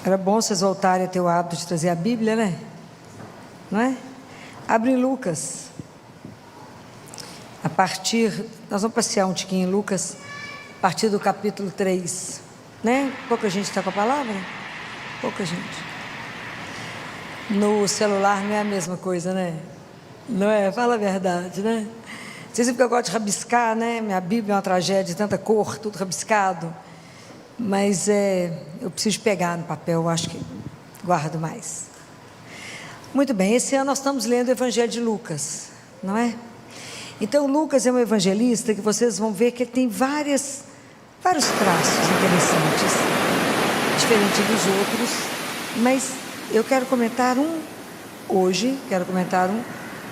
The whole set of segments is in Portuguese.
Era bom vocês voltarem a ter o hábito de trazer a Bíblia, né? Não é? Abre em Lucas. Nós vamos passear um tiquinho em Lucas, a partir do capítulo 3. Né? Pouca gente está com a palavra? Pouca gente. No celular não é a mesma coisa, né? Não é? Fala a verdade, né? Vocês sabem que eu gosto de rabiscar, né? Minha Bíblia é uma tragédia, tanta cor, tudo rabiscado. Mas eu preciso pegar no papel, eu acho que guardo mais. Muito bem, esse ano nós estamos lendo o Evangelho de Lucas, não é? Então, Lucas é um evangelista que vocês vão ver que ele tem vários traços interessantes, diferente dos outros, mas eu quero comentar hoje,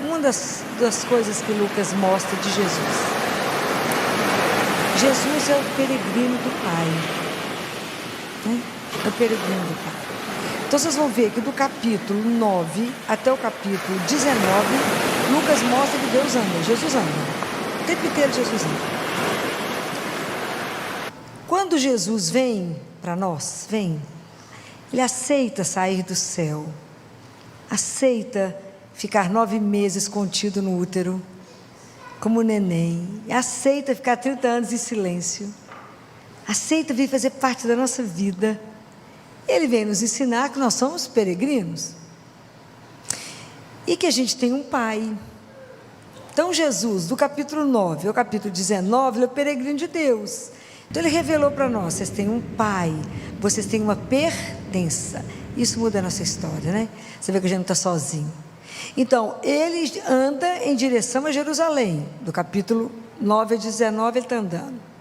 uma das coisas que Lucas mostra de Jesus. Jesus é o peregrino do Pai, né? É o peregrino do Pai. Então vocês vão ver que do capítulo 9 até o capítulo 19, Lucas mostra que Deus ama, Jesus ama. O tempo inteiro Jesus ama. Quando Jesus vem para nós, Ele aceita sair do céu, aceita ficar 9 meses contido no útero, como neném, aceita ficar 30 anos em silêncio, aceita vir fazer parte da nossa vida. Ele vem nos ensinar que nós somos peregrinos e que a gente tem um Pai. Então Jesus, do capítulo 9 ao capítulo 19, ele é o peregrino de Deus. Então ele revelou para nós: vocês têm um Pai, vocês têm uma pertença. Isso muda a nossa história, né? Você vê que a gente não está sozinho. Então ele anda em direção a Jerusalém, do capítulo 9 a 19 ele está andando.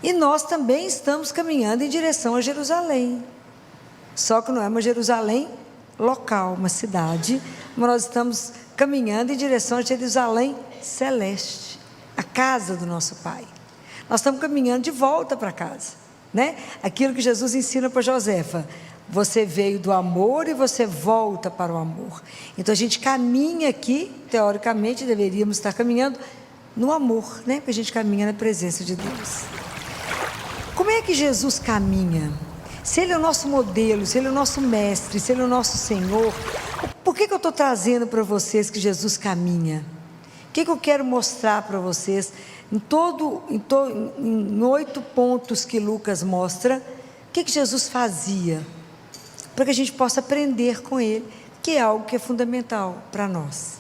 E nós também estamos caminhando em direção a Jerusalém. Só que não é uma Jerusalém local, uma cidade, mas nós estamos caminhando em direção a Jerusalém celeste, a casa do nosso Pai. Nós estamos caminhando de volta para casa, né? Aquilo que Jesus ensina para Josefa: você veio do amor e você volta para o amor. Então a gente caminha aqui, teoricamente deveríamos estar caminhando no amor, né? Porque a gente caminha na presença de Deus. Como é que Jesus caminha? Se Ele é o nosso modelo, se Ele é o nosso mestre, se Ele é o nosso Senhor, por que eu estou trazendo para vocês que Jesus caminha? O que eu quero mostrar para vocês? Em 8 pontos que Lucas mostra, o que Jesus fazia? Para que a gente possa aprender com Ele, que é algo que é fundamental para nós.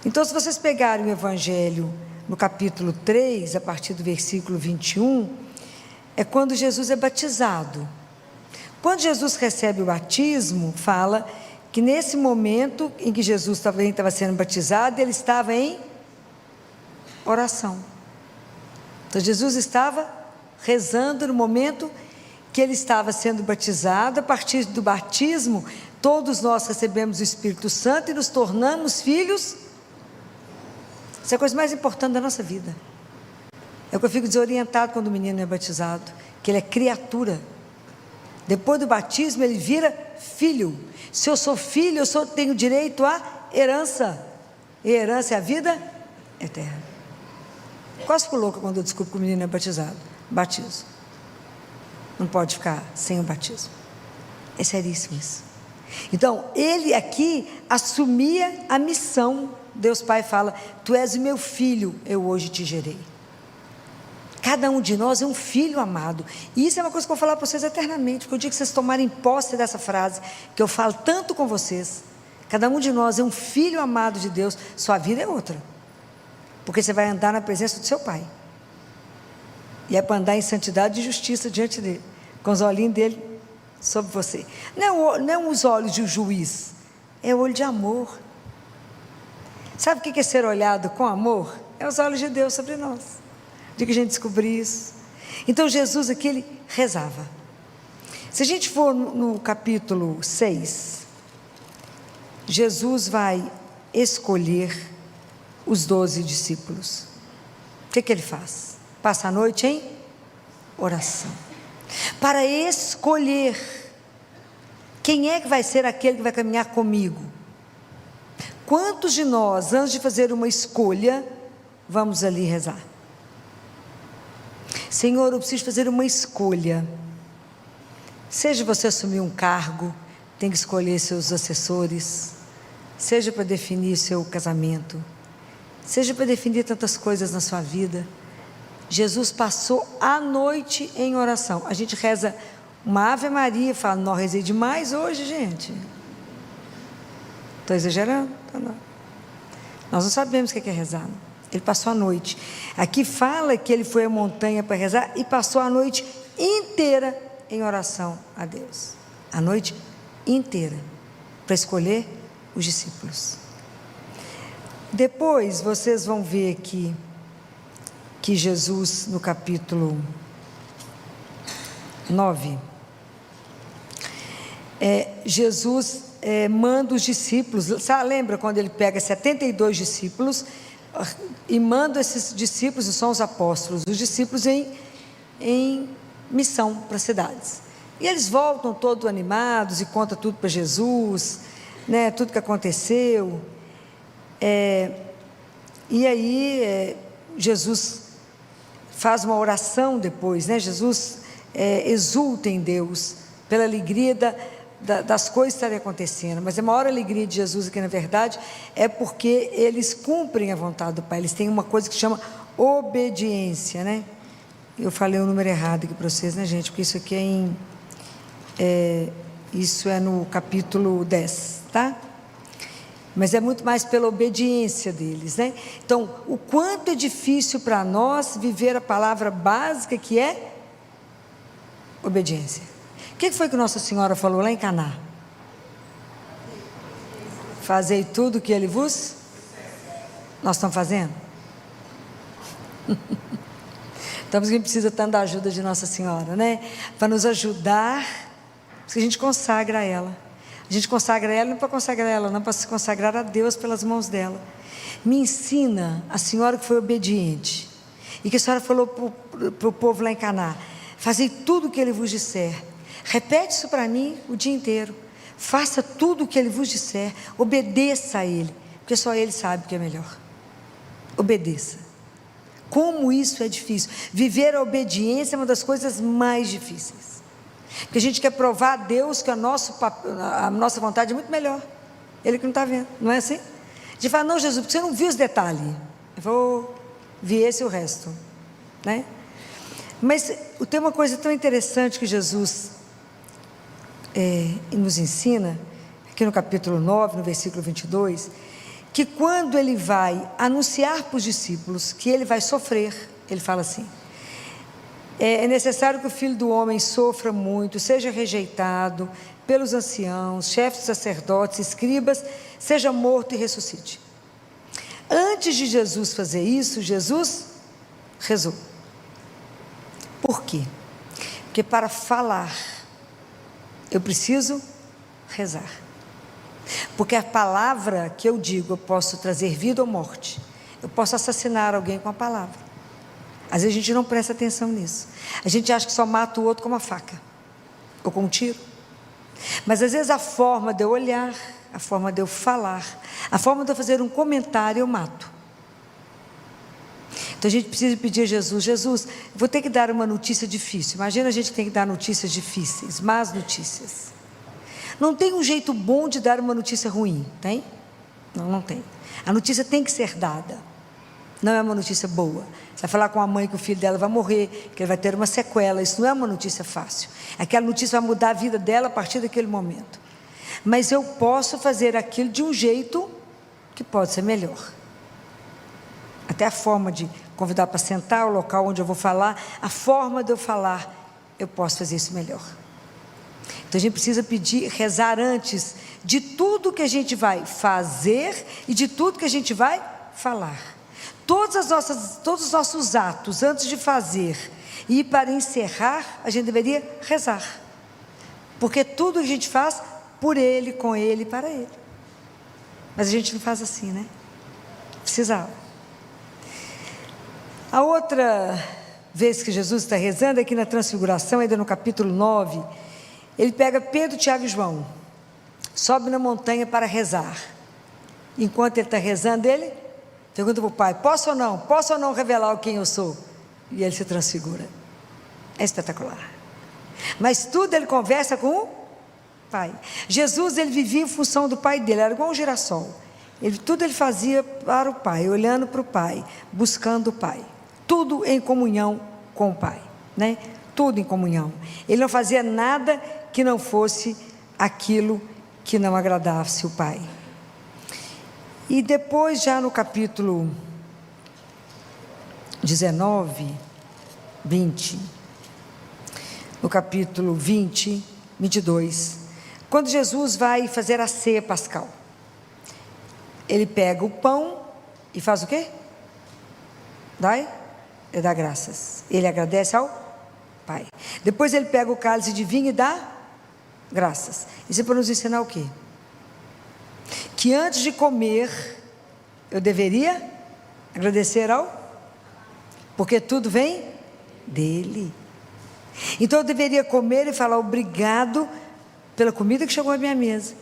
Então, se vocês pegarem o Evangelho no capítulo 3, a partir do versículo 21, é quando Jesus é batizado. Quando Jesus recebe o batismo, fala que nesse momento em que Jesus estava sendo batizado, ele estava em oração. Então Jesus estava rezando no momento que ele estava sendo batizado. A partir do batismo, todos nós recebemos o Espírito Santo e nos tornamos filhos. Isso é a coisa mais importante da nossa vida. É o que eu fico desorientado quando o menino é batizado, que ele é criatura. Depois do batismo ele vira filho. Se eu sou filho, tenho direito à herança. E a herança é a vida eterna. Quase ficou louca quando eu descubro que o menino é batizado. Batismo. Não pode ficar sem o batismo. É seríssimo isso. Então, ele aqui assumia a missão. Deus Pai fala: tu és o meu filho, eu hoje te gerei. Cada um de nós é um filho amado. E isso é uma coisa que eu vou falar para vocês eternamente, porque o dia que vocês tomarem posse dessa frase, que eu falo tanto com vocês, cada um de nós é um filho amado de Deus, sua vida é outra. Porque você vai andar na presença do seu Pai. E é para andar em santidade e justiça diante dele, com os olhinhos dele sobre você. Não é os olhos de um juiz, é o olho de amor. Sabe o que é ser olhado com amor? É os olhos de Deus sobre nós. De que a gente descobrir isso. Então Jesus aqui, ele rezava. Se a gente for no capítulo 6, Jesus vai escolher os 12 discípulos. O que ele faz? Passa a noite em oração, para escolher quem é que vai ser aquele que vai caminhar comigo. Quantos de nós, antes de fazer uma escolha, vamos ali rezar? Senhor, eu preciso fazer uma escolha. Seja você assumir um cargo, tem que escolher seus assessores, seja para definir seu casamento, seja para definir tantas coisas na sua vida. Jesus passou a noite em oração. A gente reza uma Ave Maria e fala, não, rezei demais hoje, gente. Estou exagerando? Não. Nós não sabemos o que é rezar. Não. Ele passou a noite. Aqui fala que ele foi à montanha para rezar e passou a noite inteira em oração a Deus. A noite inteira, para escolher os discípulos. Depois vocês vão ver aqui que Jesus, no capítulo 9, Jesus manda os discípulos, sabe, lembra quando ele pega 72 discípulos e manda esses discípulos, são os apóstolos, os discípulos em missão para cidades. E eles voltam todos animados e contam tudo para Jesus, né, tudo que aconteceu. E aí Jesus faz uma oração depois, né? Jesus exulta em Deus pela alegria das coisas que estarem acontecendo, mas a maior alegria de Jesus aqui na verdade é porque eles cumprem a vontade do Pai. Eles têm uma coisa que chama obediência, né? Eu falei o número errado aqui para vocês, né, gente? Porque isso aqui isso é no capítulo 10, tá? Mas é muito mais pela obediência deles, né? Então, o quanto é difícil para nós viver a palavra básica que é obediência. O que foi que Nossa Senhora falou lá em Caná? Fazei tudo o que Ele vos... Nós estamos fazendo? Estamos que precisa tanto da ajuda de Nossa Senhora, né? Para nos ajudar, porque a gente consagra a ela. A gente consagra ela não para consagrar ela, não para se consagrar a Deus pelas mãos dela. Me ensina a senhora que foi obediente e que a senhora falou para o povo lá em Caná: fazei tudo o que Ele vos disser. Repete isso para mim o dia inteiro. Faça tudo o que Ele vos disser. Obedeça a Ele, porque só Ele sabe o que é melhor. Obedeça. Como isso é difícil. Viver a obediência é uma das coisas mais difíceis. Porque a gente quer provar a Deus que a nossa vontade é muito melhor. Ele que não está vendo, não é assim? A gente fala, não, Jesus, porque você não viu os detalhes. Eu vou ver esse e o resto, né? Mas tem uma coisa tão interessante que Jesus nos ensina, aqui no capítulo 9, no versículo 22, que quando Ele vai anunciar para os discípulos que Ele vai sofrer, Ele fala assim: é necessário que o Filho do Homem sofra muito, seja rejeitado pelos anciãos, chefes de sacerdotes, escribas, seja morto e ressuscite. Antes de Jesus fazer isso, Jesus rezou. Por quê? Porque para falar, eu preciso rezar. Porque a palavra que eu digo, eu posso trazer vida ou morte. Eu posso assassinar alguém com a palavra. Às vezes a gente não presta atenção nisso. A gente acha que só mata o outro com uma faca ou com um tiro. Mas às vezes a forma de eu olhar, a forma de eu falar, a forma de eu fazer um comentário, eu mato. Então a gente precisa pedir a Jesus: Jesus, vou ter que dar uma notícia difícil. Imagina, a gente tem que dar notícias difíceis, más notícias. Não tem um jeito bom de dar uma notícia ruim, tem? Não tem. A notícia tem que ser dada. Não é uma notícia boa. Você vai falar com a mãe que o filho dela vai morrer, que ele vai ter uma sequela. Isso não é uma notícia fácil. Aquela notícia vai mudar a vida dela a partir daquele momento. Mas eu posso fazer aquilo de um jeito que pode ser melhor. Até a forma de convidar para sentar, o local onde eu vou falar, a forma de eu falar, eu posso fazer isso melhor. Então a gente precisa pedir, rezar antes de tudo que a gente vai fazer e de tudo que a gente vai falar. Todos os nossos atos, antes de fazer e para encerrar, a gente deveria rezar. Porque tudo que a gente faz por Ele, com Ele e para Ele. Mas a gente não faz assim, né? Precisava. A outra vez que Jesus está rezando, aqui na Transfiguração, ainda no capítulo 9, Ele pega Pedro, Tiago e João, sobe na montanha para rezar. Enquanto Ele está rezando, Ele pergunta para o Pai: posso ou não revelar quem eu sou? E Ele se transfigura. É espetacular. mas tudo ele conversa com o Pai. Jesus, ele vivia em função do Pai dele, era igual um girassol. Tudo ele fazia para o Pai, olhando para o Pai, buscando o Pai. Tudo em comunhão com o Pai, né? Tudo em comunhão. Ele não fazia nada que não fosse aquilo que não agradasse o Pai. E depois, já no capítulo 19, 20, no capítulo 20, 22, quando Jesus vai fazer a ceia pascal, ele pega o pão e faz o quê? Ele dá graças. Ele agradece ao Pai. Depois ele pega o cálice de vinho e dá graças. Isso é para nos ensinar o quê? Que antes de comer, eu deveria agradecer porque tudo vem dele. Então eu deveria comer e falar obrigado pela comida que chegou à minha mesa.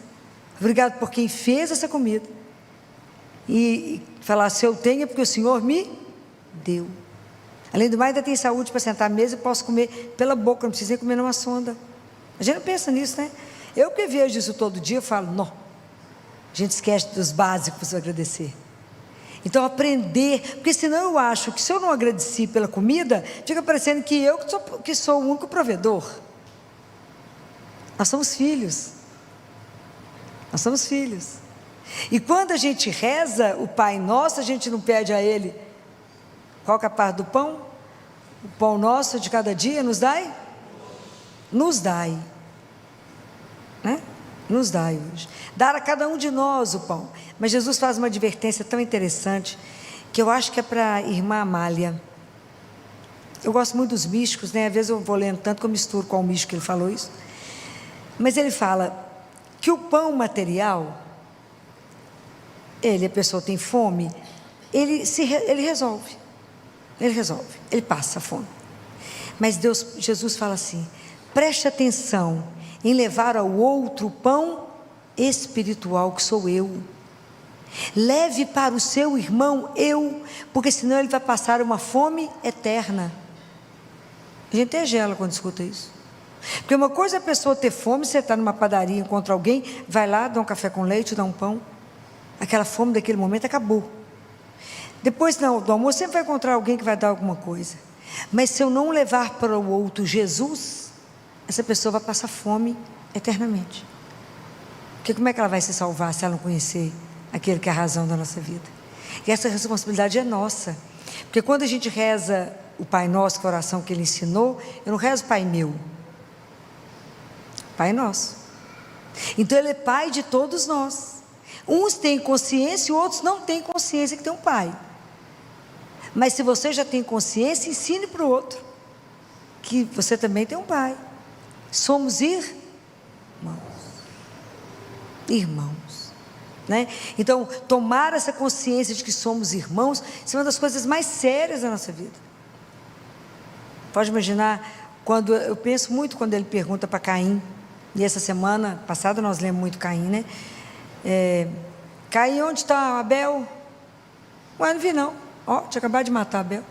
Obrigado por quem fez essa comida. E falar, se eu tenho é porque o Senhor me deu. Além do mais, ainda tem saúde para sentar à mesa e posso comer pela boca, não precisa comer numa sonda. A gente não pensa nisso, né? Eu que vejo isso todo dia, eu falo, não. A gente esquece dos básicos para agradecer. Então aprender, porque senão eu acho que se eu não agradeci pela comida, fica parecendo que eu que sou o único provedor. Nós somos filhos. Nós somos filhos. E quando a gente reza o Pai Nosso, a gente não pede a Ele, qual que é a parte do pão? O pão nosso de cada dia nos dai? Nos dai. Né? Nos dai hoje. Dar a cada um de nós o pão. Mas Jesus faz uma advertência tão interessante, que eu acho que é para a irmã Amália. Eu gosto muito dos místicos, né? Às vezes eu vou lendo tanto que eu misturo com o místico que ele falou isso. Mas ele fala que o pão material, a pessoa tem fome, ele resolve. Ele resolve, ele passa a fome. Mas Jesus fala assim, preste atenção em levar ao outro o pão espiritual que sou eu. Leve para o seu irmão porque senão ele vai passar uma fome eterna. A gente até gela quando escuta isso. Porque uma coisa é a pessoa ter fome, você está numa padaria, encontra alguém, vai lá, dá um café com leite, dá um pão. Aquela fome daquele momento acabou. Depois do almoço sempre vai encontrar alguém que vai dar alguma coisa. Mas se eu não levar para o outro Jesus, essa pessoa vai passar fome eternamente. Porque como é que ela vai se salvar se ela não conhecer aquele que é a razão da nossa vida? E essa responsabilidade é nossa. Porque quando a gente reza o Pai Nosso, que é a oração que Ele ensinou, eu não rezo Pai meu, Pai Nosso. Então Ele é Pai de todos nós. Uns têm consciência e outros não têm consciência que tem um Pai. Mas se você já tem consciência, ensine para o outro que você também tem um Pai. Somos irmãos. Irmãos, né? Então, tomar essa consciência de que somos irmãos, isso é uma das coisas mais sérias da nossa vida. Pode imaginar, eu penso muito quando ele pergunta para Caim, e essa semana passada nós lemos muito Caim, né? Caim, onde está Abel? Ué, não vi não. Tinha acabado de matar Abel.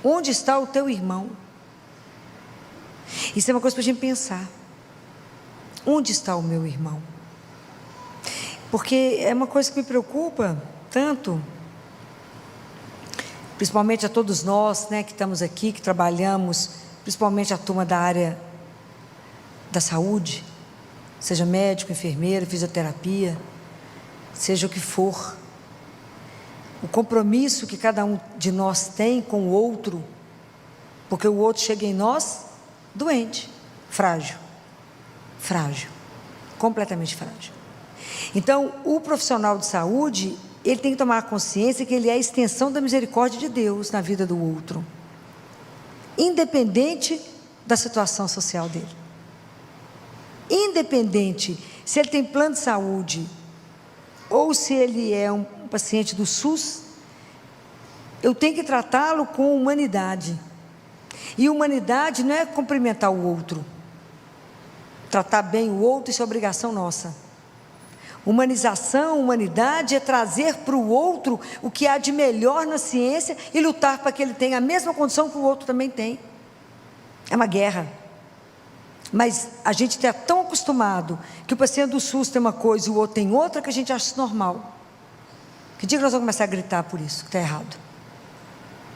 Onde está o teu irmão? Isso é uma coisa para a gente pensar. Onde está o meu irmão? Porque é uma coisa que me preocupa tanto, principalmente a todos nós, né, que estamos aqui, que trabalhamos, principalmente a turma da área da saúde, seja médico, enfermeiro, fisioterapia, seja o que for. O compromisso que cada um de nós tem com o outro, porque o outro chega em nós doente, frágil, completamente frágil. Então, o profissional de saúde, ele tem que tomar consciência que ele é a extensão da misericórdia de Deus na vida do outro, independente da situação social dele, independente se ele tem plano de saúde ou se ele é um paciente do SUS, eu tenho que tratá-lo com humanidade. E humanidade não é cumprimentar o outro, tratar bem o outro, isso é obrigação nossa. Humanização, humanidade é trazer para o outro o que há de melhor na ciência e lutar para que ele tenha a mesma condição que o outro também tem. É uma guerra, Mas a gente está tão acostumado que o paciente do SUS tem uma coisa e o outro tem outra, que a gente acha isso normal. Que dia que nós vamos começar a gritar por isso, que está errado?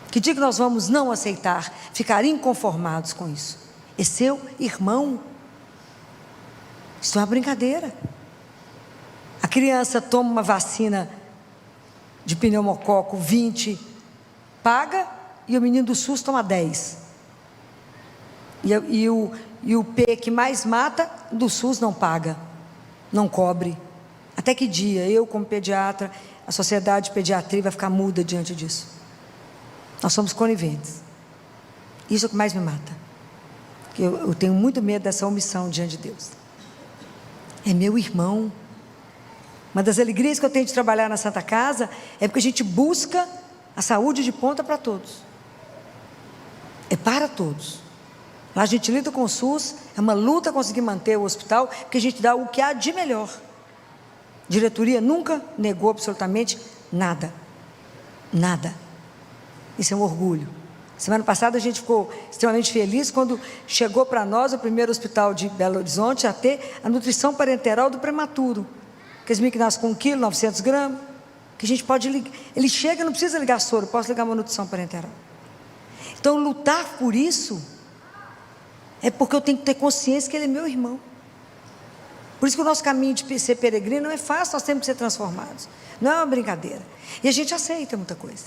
Que dia que nós vamos não aceitar, ficar inconformados com isso? É seu irmão. Isso é uma brincadeira. A criança toma uma vacina de pneumococo 20, paga, e o menino do SUS toma 10. E o P que mais mata, do SUS não paga, não cobre. Até que dia? Eu, como pediatra, a sociedade de pediatria vai ficar muda diante disso? Nós somos coniventes. Isso é o que mais me mata. Eu tenho muito medo dessa omissão diante de Deus. É meu irmão. Uma das alegrias que eu tenho de trabalhar na Santa Casa é porque a gente busca a saúde de ponta para todos. É para todos. Lá a gente lida com o SUS, é uma luta conseguir manter o hospital, porque a gente dá o que há de melhor. A diretoria nunca negou absolutamente nada. Nada. Isso é um orgulho. Semana passada a gente ficou extremamente feliz quando chegou para nós o primeiro hospital de Belo Horizonte a ter a nutrição parenteral do prematuro. Aqueles meninos que nascem com 1 quilo, 900 gramas, que a gente pode ligar. Ele chega, não precisa ligar soro, posso ligar uma nutrição parenteral. Então lutar por isso é porque eu tenho que ter consciência que ele é meu irmão. Por isso que o nosso caminho de ser peregrino não é fácil, nós temos que ser transformados. Não é uma brincadeira. E a gente aceita muita coisa.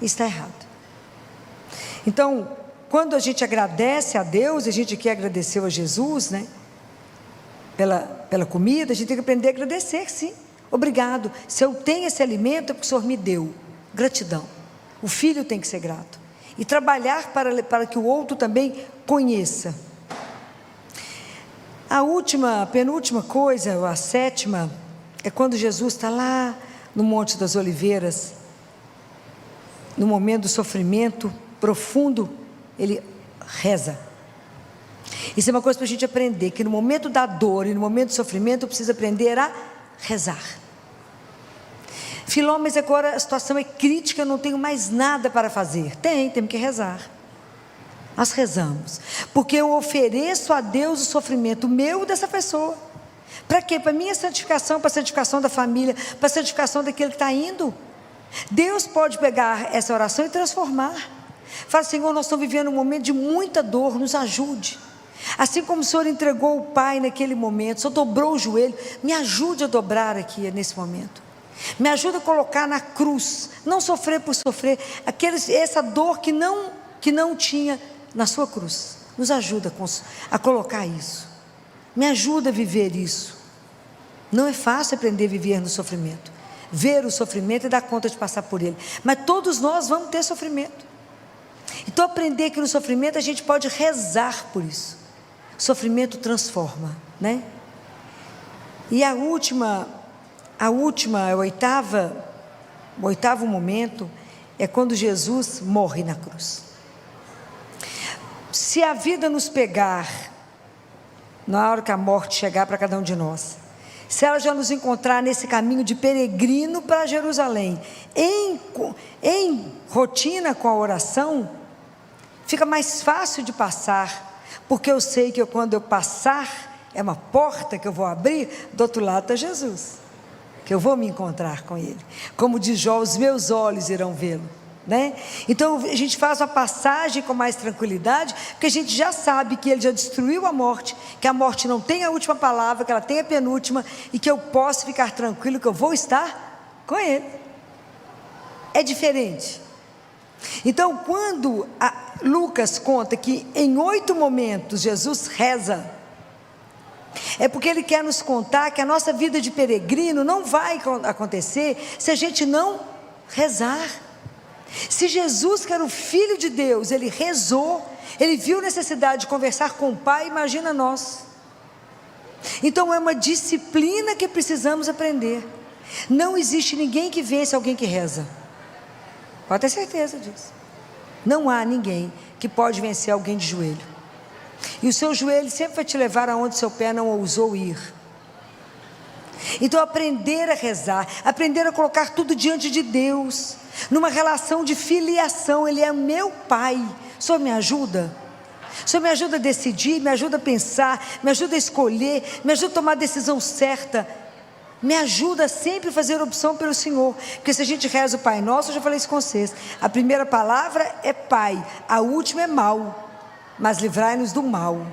Isso está errado. Então, quando a gente agradece a Deus, a gente aqui agradeceu a Jesus, né? Pela comida, a gente tem que aprender a agradecer, sim. Obrigado. Se eu tenho esse alimento, é porque o Senhor me deu. Gratidão. O filho tem que ser grato. E trabalhar para que o outro também conheça. A penúltima coisa, a sétima, é quando Jesus está lá no Monte das Oliveiras, no momento do sofrimento profundo, ele reza. Isso é uma coisa para a gente aprender, que no momento da dor e no momento do sofrimento, eu preciso aprender a rezar. Filó, mas agora a situação é crítica, eu não tenho mais nada para fazer. Temos que rezar. Nós rezamos, porque eu ofereço a Deus o sofrimento meu dessa pessoa. Para quê? Para a minha santificação, para a santificação da família, para a santificação daquele que está indo. Deus pode pegar essa oração e transformar. Fala, Senhor, nós estamos vivendo um momento de muita dor, nos ajude. Assim como o Senhor entregou o Pai naquele momento, o Senhor dobrou o joelho, me ajude a dobrar aqui nesse momento. Me ajuda a colocar na cruz, não sofrer por sofrer, essa dor que não tinha na sua cruz. Nos ajuda a colocar isso. Me ajuda a viver isso. Não é fácil aprender a viver no sofrimento. Ver o sofrimento e dar conta de passar por ele. Mas todos nós vamos ter sofrimento. Então aprender que no sofrimento a gente pode rezar por isso. O sofrimento transforma, né? E o oitavo momento é quando Jesus morre na cruz. Se a vida nos pegar, na hora que a morte chegar para cada um de nós, se ela já nos encontrar nesse caminho de peregrino para Jerusalém, em rotina com a oração, fica mais fácil de passar, porque eu sei que quando eu passar, é uma porta que eu vou abrir, do outro lado está Jesus, que eu vou me encontrar com Ele. Como diz Jó, os meus olhos irão vê-lo, né? Então a gente faz uma passagem com mais tranquilidade, porque a gente já sabe que Ele já destruiu a morte, que a morte não tem a última palavra, que ela tem a penúltima, e que eu posso ficar tranquilo, que eu vou estar com Ele. É diferente. Então, quando Lucas conta que em 8 momentos Jesus reza, é porque ele quer nos contar que a nossa vida de peregrino não vai acontecer se a gente não rezar. Se Jesus, que era o Filho de Deus, ele rezou, ele viu necessidade de conversar com o Pai, imagina nós. Então é uma disciplina que precisamos aprender. Não existe ninguém que vence alguém que reza. Pode ter certeza disso. Não há ninguém que pode vencer alguém de joelho. E o seu joelho sempre vai te levar aonde seu pé não ousou ir. Então aprender a rezar, aprender a colocar tudo diante de Deus, numa relação de filiação. Ele é meu Pai, o Senhor me ajuda? O Senhor me ajuda a decidir, me ajuda a pensar, me ajuda a escolher, me ajuda a tomar a decisão certa. Me ajuda sempre a fazer opção pelo Senhor. Porque se a gente reza o Pai Nosso, eu já falei isso com vocês, a primeira palavra é Pai, a última é mal, mas livrai-nos do mal.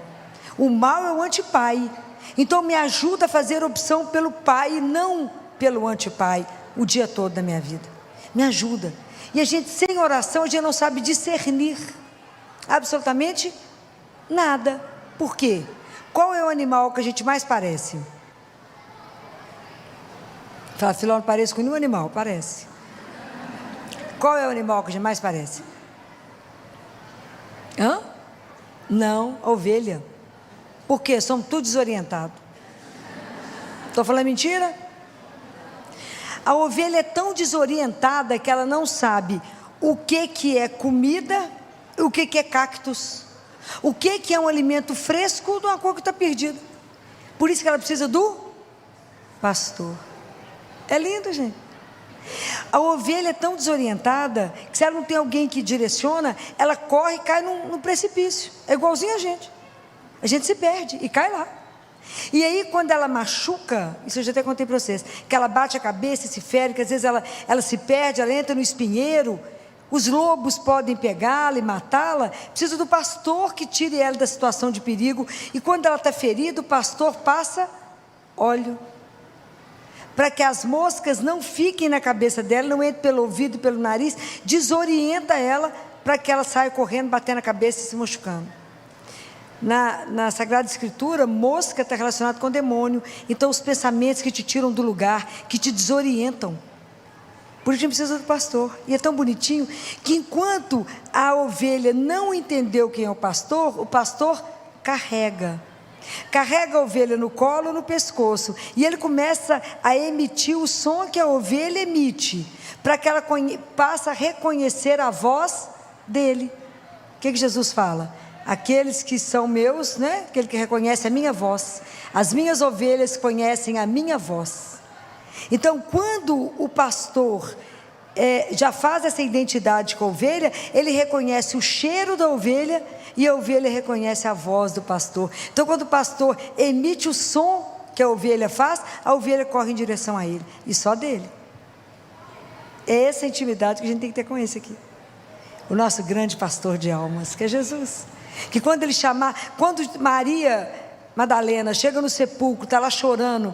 O mal é o antipai. Então me ajuda a fazer opção pelo Pai e não pelo antipai o dia todo da minha vida. Me ajuda. E a gente, sem oração, a gente não sabe discernir absolutamente nada. Por quê? Qual é o animal que a gente mais parece? Fala, Filó, não parece com nenhum animal. Parece. Qual é o animal que a gente mais parece? Hã? Não, a ovelha. Por quê? Somos tudo desorientados. Estou falando mentira? A ovelha é tão desorientada que ela não sabe o que é comida e o que é cactus. O que é um alimento fresco de uma coisa que está perdida. Por isso que ela precisa do pastor. É lindo, gente. A ovelha é tão desorientada que se ela não tem alguém que direciona, ela corre e cai no precipício. É igualzinho a gente. A gente se perde e cai lá. E aí quando ela machuca, isso eu já até contei para vocês, que ela bate a cabeça e se fere, que às vezes ela se perde, ela entra no espinheiro, os lobos podem pegá-la e matá-la, precisa do pastor que tire ela da situação de perigo. E quando ela está ferida, o pastor passa óleo, para que as moscas não fiquem na cabeça dela, não entrem pelo ouvido e pelo nariz, desorienta ela, para que ela saia correndo, batendo a cabeça e se machucando. Na Sagrada Escritura, mosca está relacionada com demônio. Então os pensamentos que te tiram do lugar, que te desorientam. Por isso a gente precisa do pastor. E é tão bonitinho, que enquanto a ovelha não entendeu quem é o pastor carrega a ovelha no colo ou no pescoço, e ele começa a emitir o som que a ovelha emite, para que ela passe a reconhecer a voz dele. O que Jesus fala? Aqueles que são meus, né? Aquele que reconhece a minha voz, as minhas ovelhas conhecem a minha voz. Então quando o pastor já faz essa identidade com a ovelha, ele reconhece o cheiro da ovelha, e a ovelha reconhece a voz do pastor. Então quando o pastor emite o som que a ovelha faz, a ovelha corre em direção a ele, e só dele. É essa intimidade que a gente tem que ter com esse aqui, o nosso grande pastor de almas, que é Jesus. Que quando ele chamar, quando Maria Madalena chega no sepulcro, está lá chorando,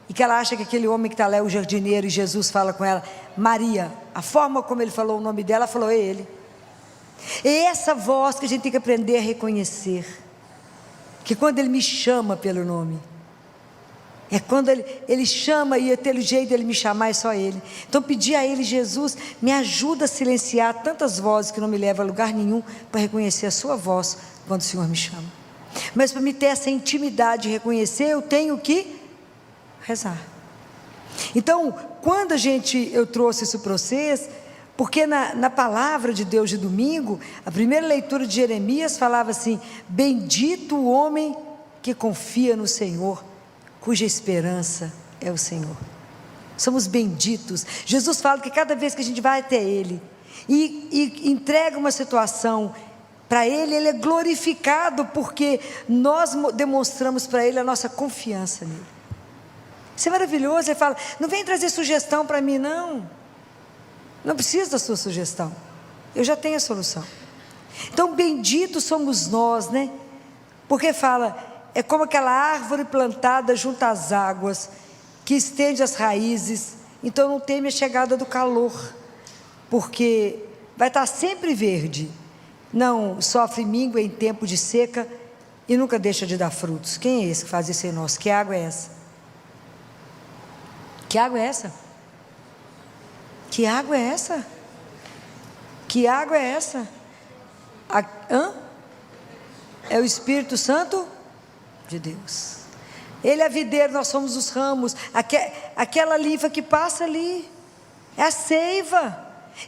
e que ela acha que aquele homem que está lá é o jardineiro, e Jesus fala com ela, Maria, a forma como ele falou o nome dela, falou, é ele. É essa voz que a gente tem que aprender a reconhecer, que quando ele me chama pelo nome, é quando ele chama, e pelo jeito dele me chamar é só ele. Então pedir a ele, Jesus, me ajuda a silenciar tantas vozes que não me levam a lugar nenhum, para reconhecer a sua voz quando o Senhor me chama. Mas para me ter essa intimidade de reconhecer, eu tenho que rezar. Então quando eu trouxe isso para vocês, porque na palavra de Deus de domingo, a primeira leitura de Jeremias falava assim, bendito o homem que confia no Senhor, cuja esperança é o Senhor. Somos benditos. Jesus fala que cada vez que a gente vai até Ele e entrega uma situação para Ele, Ele é glorificado, porque nós demonstramos para Ele a nossa confiança nele. Isso é maravilhoso. Ele fala, não vem trazer sugestão para mim, não preciso da sua sugestão, eu já tenho a solução. Então benditos somos nós, né? Porque fala, é como aquela árvore plantada junto às águas, que estende as raízes, então não teme a chegada do calor, porque vai estar sempre verde, não sofre míngua em tempo de seca, e nunca deixa de dar frutos. Quem é esse que faz isso em nós? Que água é essa? Que água é essa? Que água é essa? Que água é essa? É o Espírito Santo de Deus. Ele é videiro, nós somos os ramos. Aquela linfa que passa ali é a seiva.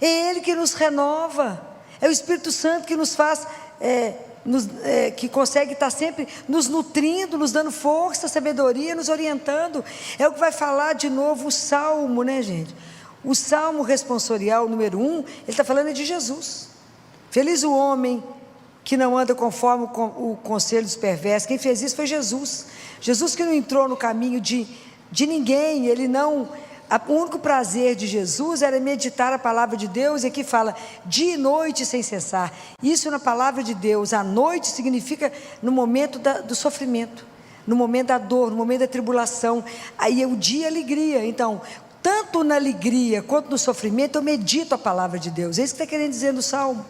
É Ele que nos renova. É o Espírito Santo que nos faz, que consegue estar sempre nos nutrindo, nos dando força, sabedoria, nos orientando. É o que vai falar de novo o Salmo, né, gente? O Salmo responsorial número 1, ele está falando de Jesus. Feliz o homem que não anda conforme o conselho dos perversos. Quem fez isso foi Jesus. Jesus que não entrou no caminho de ninguém, ele não... O único prazer de Jesus era meditar a palavra de Deus, e aqui fala, dia e noite sem cessar. Isso na palavra de Deus, a noite significa no momento do sofrimento, no momento da dor, no momento da tribulação. Aí é o dia, alegria. Então, tanto na alegria quanto no sofrimento, eu medito a palavra de Deus. É isso que está querendo dizer no Salmo.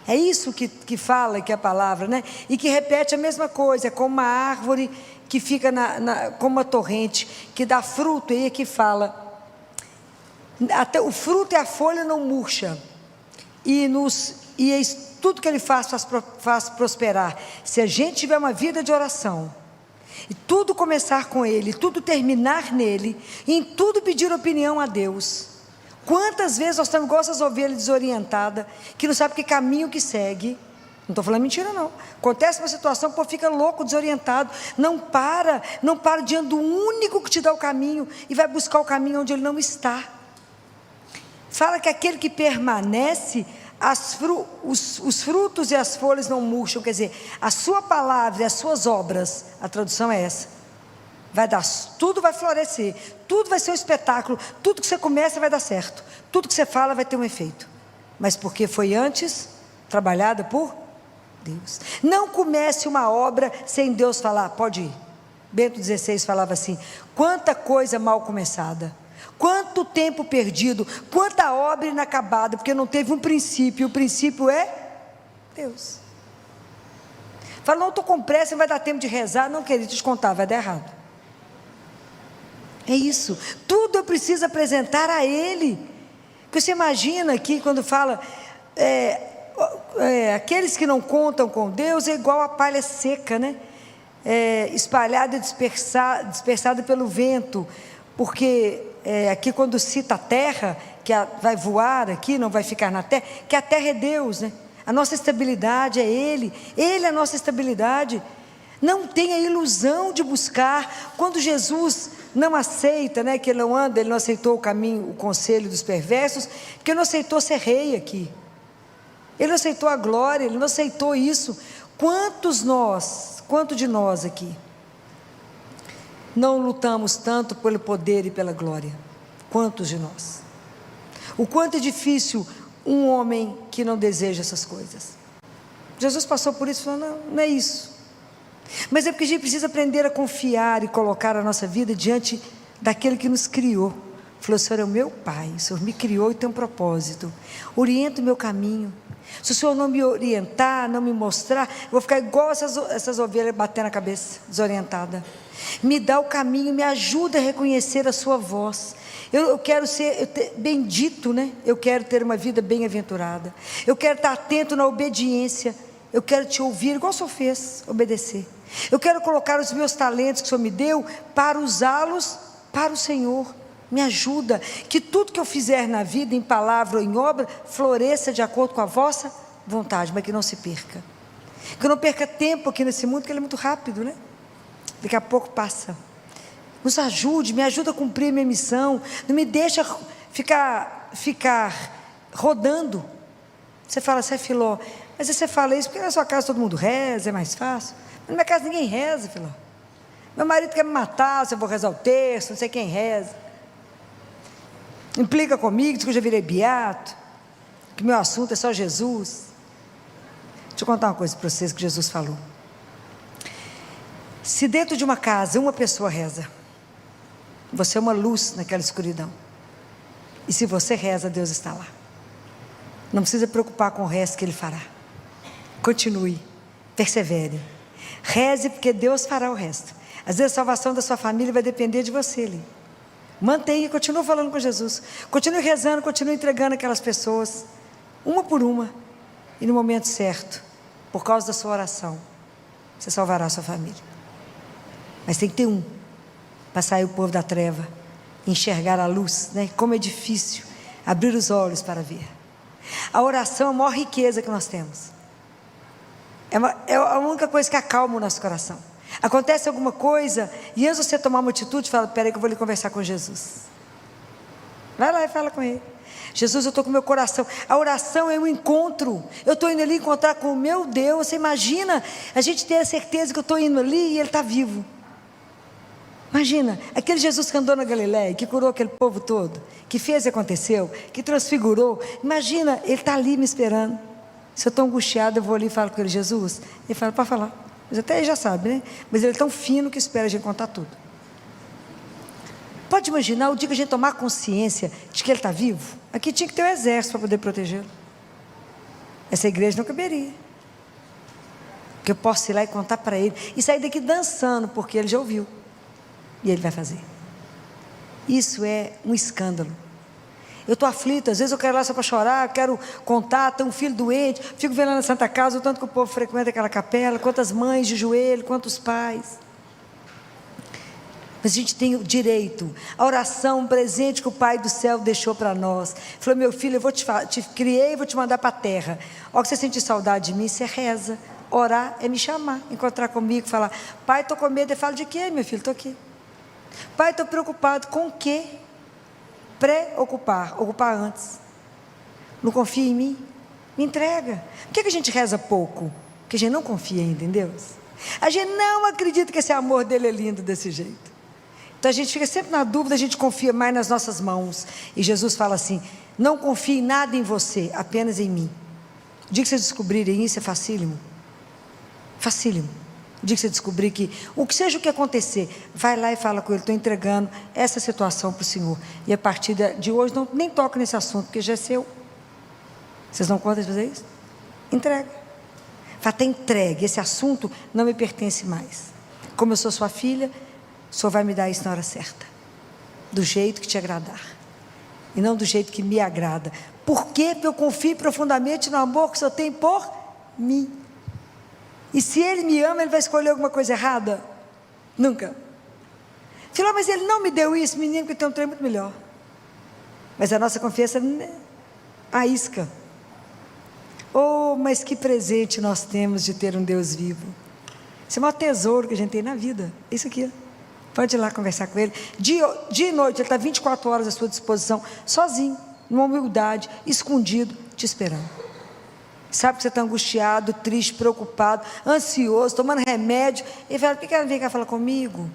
É isso que fala, que é a palavra, né? E que repete a mesma coisa, é como uma árvore que fica como uma torrente, que dá fruto, e aqui fala, até o fruto e a folha não murcha, tudo que ele faz prosperar. Se a gente tiver uma vida de oração, e tudo começar com ele, tudo terminar nele, e em tudo pedir opinião a Deus. Quantas vezes nós estamos igual essas ovelhas desorientadas, que não sabe que caminho que segue. Não estou falando mentira não. Acontece uma situação, o povo fica louco, desorientado, não para diante do único que te dá o caminho, e vai buscar o caminho onde ele não está. Fala que aquele que permanece, os frutos e as folhas não murcham, quer dizer, a sua palavra e as suas obras, a tradução é essa, tudo vai florescer, tudo vai ser um espetáculo, tudo que você começa vai dar certo, tudo que você fala vai ter um efeito, mas porque foi antes trabalhada por Deus. Não comece uma obra sem Deus falar, pode ir. Bento XVI falava assim, quanta coisa mal começada, quanto tempo perdido, quanta obra inacabada, porque não teve um princípio, e o princípio é Deus. Fala, não estou com pressa, não vai dar tempo de rezar. Não, querido, te contar, vai dar errado. É isso, tudo eu preciso apresentar a Ele. Porque você imagina aqui, quando fala, aqueles que não contam com Deus, é igual a palha seca, né? Espalhada e dispersada pelo vento, porque aqui quando cita a terra, que vai voar aqui, não vai ficar na terra, que a terra é Deus, né? A nossa estabilidade é Ele é a nossa estabilidade. Não tenha ilusão de buscar. Quando Jesus não aceita, né, que ele não aceitou o caminho, o conselho dos perversos, porque ele não aceitou ser rei aqui, ele não aceitou a glória, ele não aceitou isso. Quanto de nós aqui não lutamos tanto pelo poder e pela glória? Quantos de nós? O quanto é difícil um homem que não deseja essas coisas. Jesus passou por isso e falou, não é isso. Mas é porque a gente precisa aprender a confiar e colocar a nossa vida diante daquele que nos criou. Falou, o Senhor é o meu Pai, o Senhor me criou e tem um propósito, orienta o meu caminho. Se o Senhor não me orientar, não me mostrar, eu vou ficar igual essas ovelhas batendo a cabeça, desorientada. Me dá o caminho, me ajuda a reconhecer a sua voz. Eu quero ser bendito, né? Eu quero ter uma vida bem-aventurada. Eu quero estar atento na obediência. Eu quero te ouvir, igual o Senhor fez, obedecer. Eu quero colocar os meus talentos que o Senhor me deu para usá-los para o Senhor. Me ajuda, que tudo que eu fizer na vida, em palavra ou em obra, floresça de acordo com a vossa vontade, mas que não se perca. Que eu não perca tempo aqui nesse mundo, porque ele é muito rápido, né? Daqui a pouco passa. Nos ajude, me ajuda a cumprir a minha missão. Não me deixa ficar rodando. Você fala, você é Filó, mas você fala isso porque na sua casa todo mundo reza, é mais fácil. Mas na minha casa ninguém reza, Filó. Meu marido quer me matar se eu vou rezar o terço, não sei quem reza. Implica comigo, diz que eu já virei beato, que meu assunto é só Jesus. Deixa eu contar uma coisa para vocês que Jesus falou. Se dentro de uma casa uma pessoa reza, você é uma luz naquela escuridão. E se você reza, Deus está lá. Não precisa preocupar com o resto que Ele fará. Continue, persevere. Reze porque Deus fará o resto. Às vezes a salvação da sua família vai depender de você ali. Mantenha, continue falando com Jesus. Continue rezando, continue entregando aquelas pessoas, uma por uma. E no momento certo, por causa da sua oração, você salvará a sua família. Mas tem que ter para sair o povo da treva, enxergar a luz, né? Como é difícil abrir os olhos para ver. A oração é a maior riqueza que nós temos. É a única coisa que acalma o nosso coração. Acontece alguma coisa, e antes de você tomar uma atitude, fala, espera aí que eu vou lhe conversar com Jesus. Vai lá e fala com ele. Jesus, eu estou com meu coração. A oração é um encontro. Eu estou indo ali encontrar com o meu Deus. Você imagina a gente ter a certeza que eu estou indo ali e Ele está vivo. Imagina, aquele Jesus que andou na Galileia, que curou aquele povo todo, que fez e aconteceu, que transfigurou. Imagina, Ele está ali me esperando. Se eu estou angustiado, eu vou ali e falo com Ele, Jesus. Ele fala, pode falar. Mas até ele já sabe, né? Mas Ele é tão fino que espera a gente contar tudo. Pode imaginar o dia que a gente tomar consciência de que Ele está vivo? Aqui tinha que ter um exército para poder protegê-lo. Essa igreja não caberia. Porque eu posso ir lá e contar para Ele, e sair daqui dançando, porque Ele já ouviu. E Ele vai fazer. Isso é um escândalo. Eu estou aflita, às vezes eu quero ir lá só para chorar, quero contar, tem um filho doente, fico vendo lá na Santa Casa, o tanto que o povo frequenta aquela capela, quantas mães de joelho, quantos pais. Mas a gente tem o direito, a oração, um presente que o Pai do céu deixou para nós. Falou, meu filho, eu te criei e vou te mandar para a terra. Ó, que você sentir saudade de mim, você reza. Orar é me chamar, encontrar comigo, falar, pai, estou com medo. Eu falo, de quê, meu filho? Estou aqui. Pai, estou preocupado com o quê? Preocupar, ocupar antes. Não confia em mim? Me entrega. Por que a gente reza pouco? Porque a gente não confia ainda em Deus. A gente não acredita que esse amor dele é lindo desse jeito. Então a gente fica sempre na dúvida, a gente confia mais nas nossas mãos. E Jesus fala assim, não confie em nada em você, apenas em mim. O dia que vocês descobrirem isso é facílimo. Facílimo. O dia que você descobrir que, o que seja o que acontecer, vai lá e fala com ele, estou entregando essa situação para o Senhor. E a partir de hoje, nem toca nesse assunto, porque já é seu. Vocês não contam de fazer isso? Entrega. Fala, está entregue, esse assunto não me pertence mais. Como eu sou sua filha, o Senhor vai me dar isso na hora certa. Do jeito que te agradar. E não do jeito que me agrada. Por quê? Porque eu confio profundamente no amor que o Senhor tem por mim. E se Ele me ama, Ele vai escolher alguma coisa errada? Nunca. Falou, mas Ele não me deu isso, menino, que tem um trem muito melhor. Mas a nossa confiança a isca. Oh, mas que presente nós temos de ter um Deus vivo. Esse é o maior tesouro que a gente tem na vida. Isso aqui, ó. Pode ir lá conversar com Ele. Dia e noite, Ele está 24 horas à sua disposição, sozinho, numa humildade, escondido, te esperando. Sabe que você está angustiado, triste, preocupado, ansioso, tomando remédio. Ele fala, por que ela vem cá falar comigo?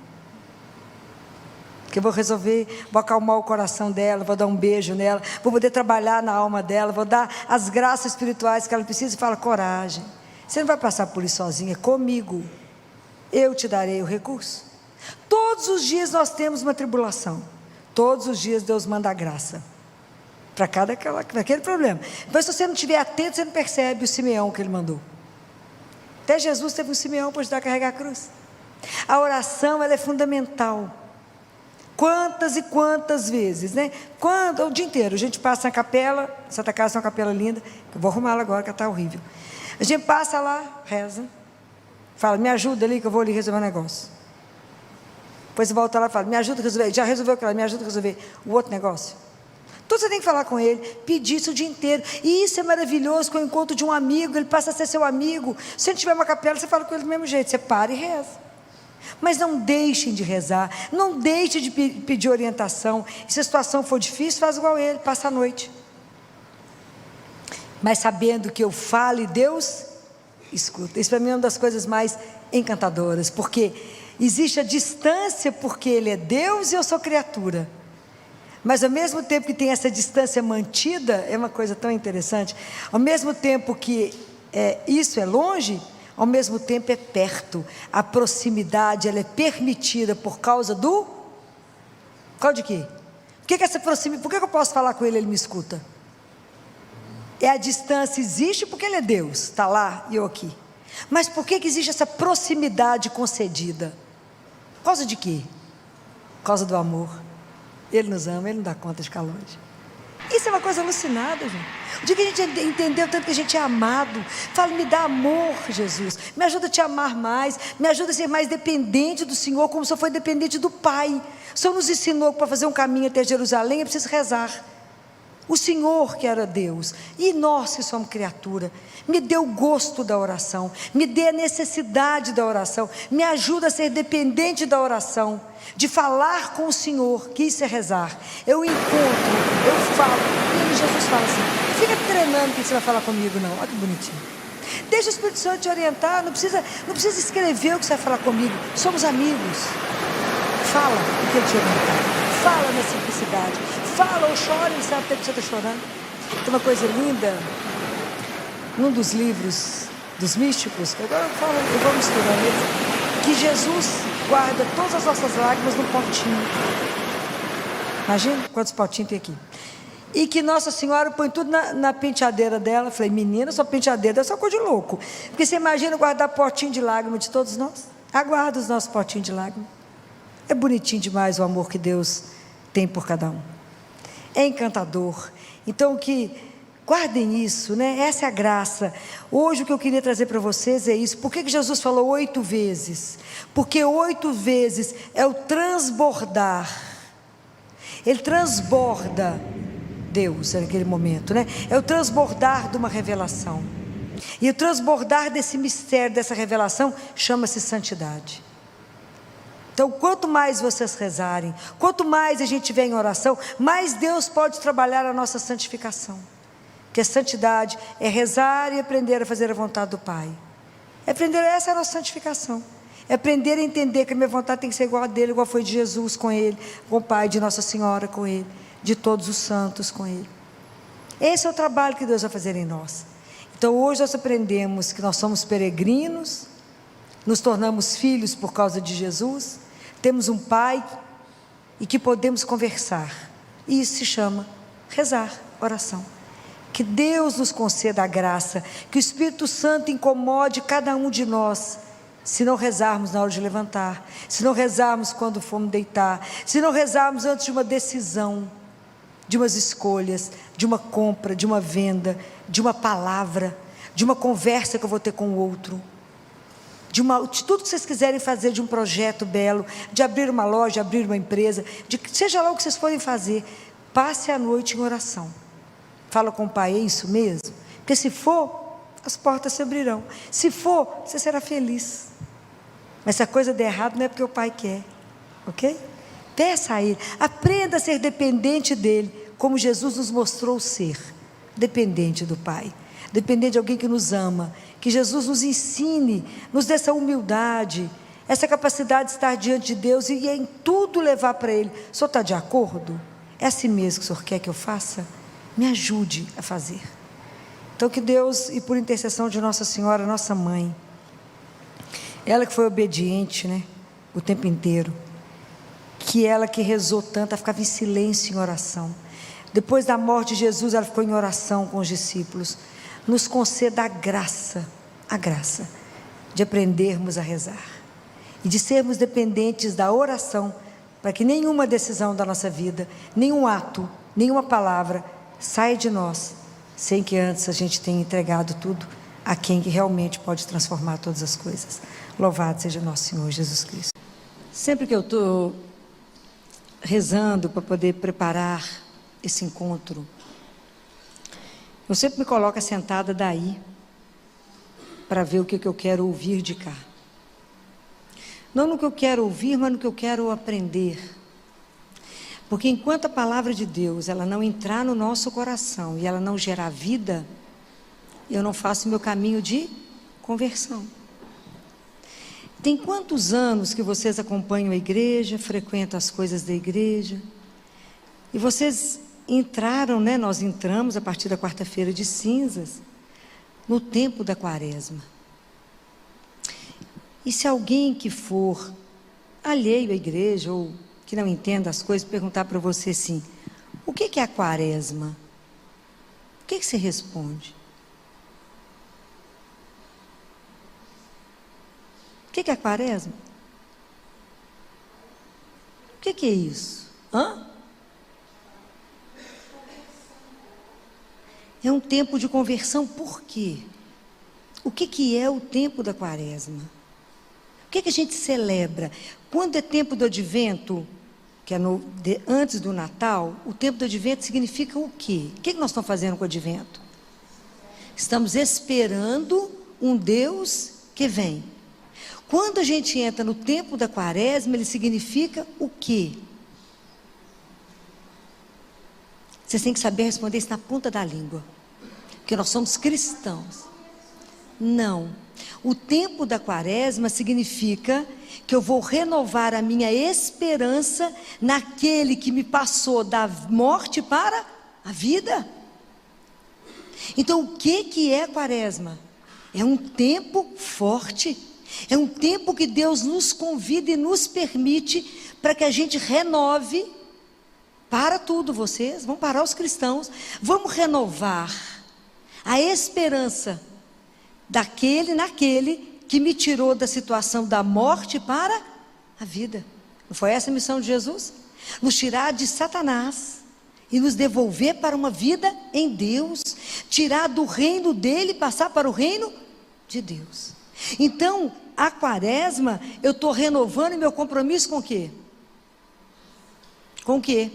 Que eu vou resolver, vou acalmar o coração dela, vou dar um beijo nela, vou poder trabalhar na alma dela, vou dar as graças espirituais que ela precisa. E fala, coragem, você não vai passar por isso sozinha, comigo, eu te darei o recurso. Todos os dias nós temos uma tribulação, todos os dias Deus manda a graça, para aquele problema. Mas se você não estiver atento, você não percebe o Simeão que Ele mandou. Até Jesus teve um Simeão para ajudar a carregar a cruz. A oração, ela é fundamental. Quantas e quantas vezes, né? O dia inteiro, a gente passa na capela, Santa Casa é uma capela linda, eu vou arrumá-la agora, que está horrível. A gente passa lá, reza, fala, me ajuda ali que eu vou ali resolver um negócio. Depois volta lá e fala, me ajuda a resolver, já resolveu aquela, me ajuda a resolver o outro negócio. Então você tem que falar com ele, pedir isso o dia inteiro. E isso é maravilhoso, com o encontro de um amigo, ele passa a ser seu amigo. Se ele tiver uma capela, você fala com ele do mesmo jeito, você para e reza. Mas não deixem de rezar, não deixem de pedir orientação. E se a situação for difícil, faz igual ele, passa a noite. Mas sabendo que eu falo e Deus escuta. Isso para mim é uma das coisas mais encantadoras, porque existe a distância, porque Ele é Deus e eu sou criatura. Mas ao mesmo tempo que tem essa distância mantida, é uma coisa tão interessante, ao mesmo tempo que isso é longe, ao mesmo tempo é perto. A proximidade, ela é permitida por causa do... Por causa de quê? Por que essa proximidade, por que eu posso falar com Ele, Ele me escuta? A distância existe porque Ele é Deus, está lá e eu aqui. Mas por que existe essa proximidade concedida? Por causa de quê? Por causa do amor. Ele nos ama, Ele não dá conta de ficar longe. Isso é uma coisa alucinada, gente. O dia que a gente entendeu tanto que a gente é amado, fala, me dá amor, Jesus, me ajuda a te amar mais, me ajuda a ser mais dependente do Senhor, como o Senhor foi dependente do Pai. O Senhor nos ensinou que para fazer um caminho até Jerusalém é preciso rezar. O Senhor que era Deus, e nós que somos criatura, me dê o gosto da oração, me dê a necessidade da oração, me ajuda a ser dependente da oração, de falar com o Senhor, que isso é rezar. Eu encontro, eu falo, e Jesus fala assim: fica treinando que você vai falar comigo não, olha que bonitinho. Deixa o Espírito Santo te orientar, não precisa escrever o que você vai falar comigo, somos amigos. Fala o que ele te orientar, fala na simplicidade, fala ou chora, ele sabe até que você está chorando. Tem uma coisa linda, num dos livros dos místicos, que agora eu vou misturando eles, que Jesus guarda todas as nossas lágrimas num potinho. Imagina quantos potinhos tem aqui. E que Nossa Senhora põe tudo na penteadeira dela. Eu falei: menina, sua penteadeira é só coisa de louco, porque você imagina guardar potinho de lágrimas de todos nós? Aguarda os nossos potinhos de lágrimas. É bonitinho demais o amor que Deus tem por cada um. É encantador. Então guardem isso, né? Essa é a graça. Hoje o que eu queria trazer para vocês é isso. Por que Jesus falou 8 vezes? Porque 8 vezes é o transbordar. Ele transborda Deus naquele momento, né? É o transbordar de uma revelação. E o transbordar desse mistério, dessa revelação, chama-se santidade. Então, quanto mais vocês rezarem, quanto mais a gente estiver em oração, mais Deus pode trabalhar a nossa santificação. Porque a santidade é rezar e aprender a fazer a vontade do Pai. Essa é a nossa santificação. É aprender a entender que a minha vontade tem que ser igual a dele, igual foi de Jesus com ele, com o Pai, de Nossa Senhora com ele, de todos os santos com ele. Esse é o trabalho que Deus vai fazer em nós. Então, hoje nós aprendemos que nós somos peregrinos, nos tornamos filhos por causa de Jesus, temos um Pai e que podemos conversar. E isso se chama rezar, oração. Que Deus nos conceda a graça, que o Espírito Santo incomode cada um de nós, se não rezarmos na hora de levantar, se não rezarmos quando formos deitar, se não rezarmos antes de uma decisão, de umas escolhas, de uma compra, de uma venda, de uma palavra, de uma conversa que eu vou ter com o outro, de tudo que vocês quiserem fazer, de um projeto belo, de abrir uma loja, abrir uma empresa, seja lá o que vocês forem fazer, passe a noite em oração. Fala com o Pai: é isso mesmo? Porque se for, as portas se abrirão. Se for, você será feliz. Mas se a coisa der errado, não é porque o Pai quer, ok? Peça a Ele, aprenda a ser dependente dEle, como Jesus nos mostrou ser, dependente do Pai, dependente de alguém que nos ama, que Jesus nos ensine, nos dê essa humildade, essa capacidade de estar diante de Deus e em tudo levar para Ele. O senhor está de acordo? É assim mesmo que o senhor quer que eu faça? Me ajude a fazer. Então que Deus, e por intercessão de Nossa Senhora, nossa mãe, ela que foi obediente, né, o tempo inteiro, que ela que rezou tanto, ela ficava em silêncio em oração. Depois da morte de Jesus, ela ficou em oração com os discípulos. Nos conceda a graça de aprendermos a rezar e de sermos dependentes da oração, para que nenhuma decisão da nossa vida, nenhum ato, nenhuma palavra saia de nós sem que antes a gente tenha entregado tudo a quem que realmente pode transformar todas as coisas. Louvado seja nosso Senhor Jesus Cristo. Sempre que eu estou rezando para poder preparar esse encontro, eu sempre me coloco sentada daí, para ver o que eu quero ouvir de cá. Não no que eu quero ouvir, mas no que eu quero aprender. Porque enquanto a palavra de Deus, ela não entrar no nosso coração, e ela não gerar vida, eu não faço meu caminho de conversão. Tem quantos anos que vocês acompanham a igreja, frequentam as coisas da igreja, e vocês entraram, né? Nós entramos a partir da quarta-feira de cinzas, no tempo da quaresma. E se alguém que for alheio à igreja, ou que não entenda as coisas, perguntar para você assim: o que é a quaresma? O que você responde? O que é a quaresma? O que é isso? É um tempo de conversão. Por quê? O que é o tempo da quaresma? O que a gente celebra? Quando é tempo do advento, que é antes do Natal, o tempo do Advento significa o quê? O que nós estamos fazendo com o Advento? Estamos esperando um Deus que vem. Quando a gente entra no tempo da Quaresma, ele significa o quê? Vocês têm que saber responder isso na ponta da língua, porque nós somos cristãos. Não. O tempo da Quaresma significa que eu vou renovar a minha esperança naquele que me passou da morte para a vida. Então, o que é a Quaresma? É um tempo forte, é um tempo que Deus nos convida e nos permite para que a gente renove. Para tudo, vocês, vamos parar os cristãos, vamos renovar a esperança naquele que me tirou da situação da morte para a vida. Não foi essa a missão de Jesus? Nos tirar de Satanás e nos devolver para uma vida em Deus, tirar do reino dele e passar para o reino de Deus. Então, a Quaresma, eu estou renovando meu compromisso com o quê? Com o quê?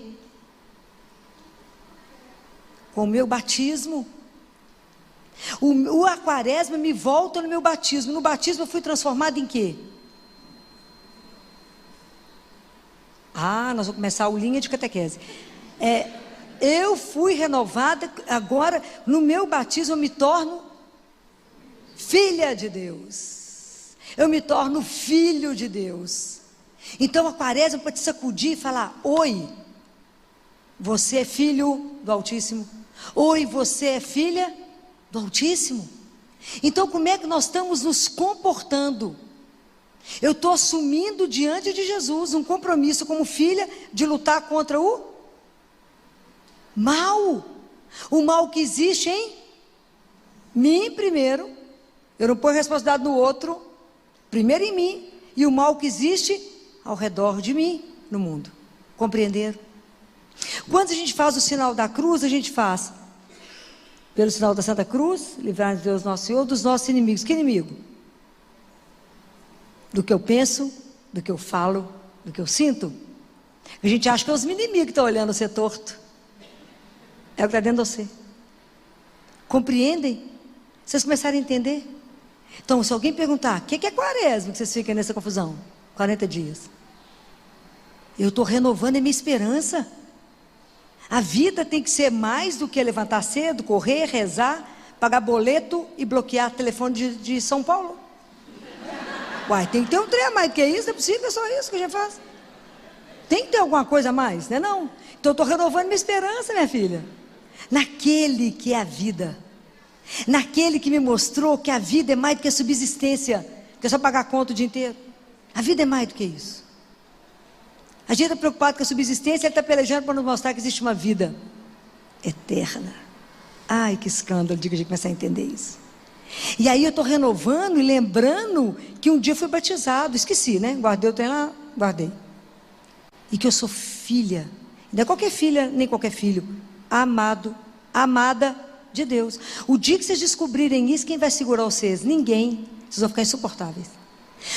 Com o meu batismo. A Quaresma me volta no meu batismo. No batismo eu fui transformada em quê? Nós vamos começar a aulinha de catequese. Eu fui renovada, agora no meu batismo eu me torno filha de Deus. Eu me torno filho de Deus. Então a Quaresma pode te sacudir e falar: oi, você é filho do Altíssimo. Oi, você é filha do Altíssimo. Então como é que nós estamos nos comportando? Eu estou assumindo diante de Jesus um compromisso como filha de lutar contra o mal. O mal que existe em mim primeiro. Eu não ponho responsabilidade no outro. Primeiro em mim. E o mal que existe ao redor de mim, no mundo. Compreenderam? Quando a gente faz o sinal da cruz, a gente faz pelo sinal da Santa Cruz, livrar-nos Deus nosso Senhor dos nossos inimigos. Que inimigo? Do que eu penso, do que eu falo, do que eu sinto. A gente acha que é os inimigos que estão olhando você torto. É o que está dentro de você. Compreendem? Vocês começarem a entender? Então, se alguém perguntar: o que é Quaresma, que vocês ficam nessa confusão? 40 dias. Eu estou renovando a minha esperança. A vida tem que ser mais do que levantar cedo, correr, rezar, pagar boleto e bloquear telefone de São Paulo. Uai, tem que ter um trem a mais do que isso, não é possível, é só isso que a gente faz. Tem que ter alguma coisa a mais, não é não? Então eu estou renovando minha esperança, minha filha. Naquele que é a vida. Naquele que me mostrou que a vida é mais do que a subsistência, que é só pagar conta o dia inteiro. A vida é mais do que isso. A gente está preocupado com a subsistência, ele está pelejando para nos mostrar que existe uma vida eterna. Ai, que escândalo, diga, a gente começar a entender isso. E aí eu estou renovando e lembrando que um dia eu fui batizado, esqueci, né? Guardei o trem lá, guardei. E que eu sou filha, não é qualquer filha, nem qualquer filho, amado, amada de Deus. O dia que vocês descobrirem isso, quem vai segurar vocês? Ninguém. Vocês vão ficar insuportáveis.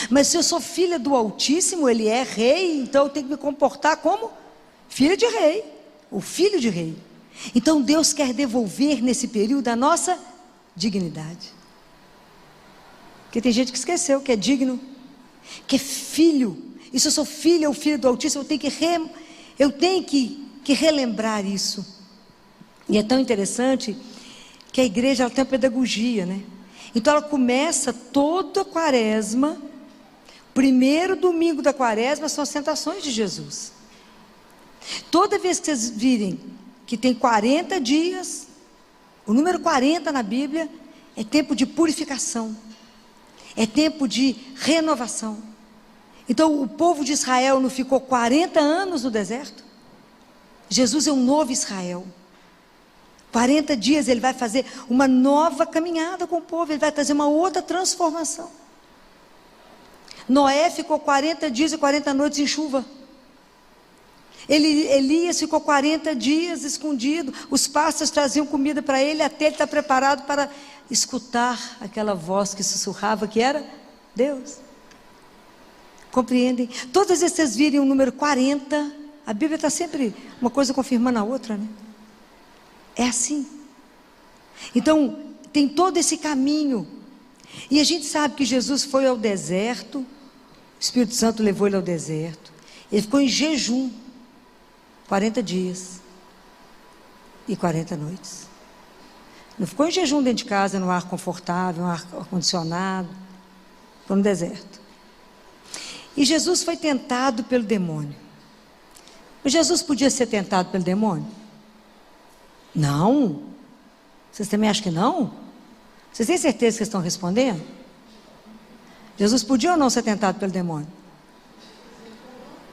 Mas se eu sou filha do Altíssimo, Ele é rei, então eu tenho que me comportar como filha de rei, o filho de rei. Então Deus quer devolver nesse período a nossa dignidade. Porque tem gente que esqueceu que é digno, que é filho. E se eu sou filha ou filho do Altíssimo, eu tenho que relembrar isso. E é tão interessante que a igreja ela tem uma pedagogia, né? Então ela começa toda a Quaresma. Primeiro domingo da Quaresma são as tentações de Jesus. Toda vez que vocês virem que tem 40 dias, o número 40 na Bíblia é tempo de purificação, é tempo de renovação. Então o povo de Israel não ficou 40 anos no deserto? Jesus é um novo Israel. 40 dias ele vai fazer uma nova caminhada com o povo, ele vai trazer uma outra transformação. Noé ficou 40 dias e 40 noites em chuva. Elias ficou 40 dias escondido, os pássaros traziam comida para ele, até ele estar preparado para escutar aquela voz que sussurrava que era Deus. Compreendem? Todas as vezes que vocês virem o número 40, A Bíblia está sempre uma coisa confirmando a outra, né? É assim. Então, tem todo esse caminho. E a gente sabe que Jesus foi ao deserto, o Espírito Santo levou ele ao deserto. Ele ficou em jejum, 40 dias e 40 noites. Não ficou em jejum dentro de casa, no ar confortável, no ar condicionado. Ficou no deserto. E Jesus foi tentado pelo demônio. Mas Jesus podia ser tentado pelo demônio? Não. Vocês também acham que não? Vocês têm certeza que estão respondendo? Jesus podia ou não ser tentado pelo demônio?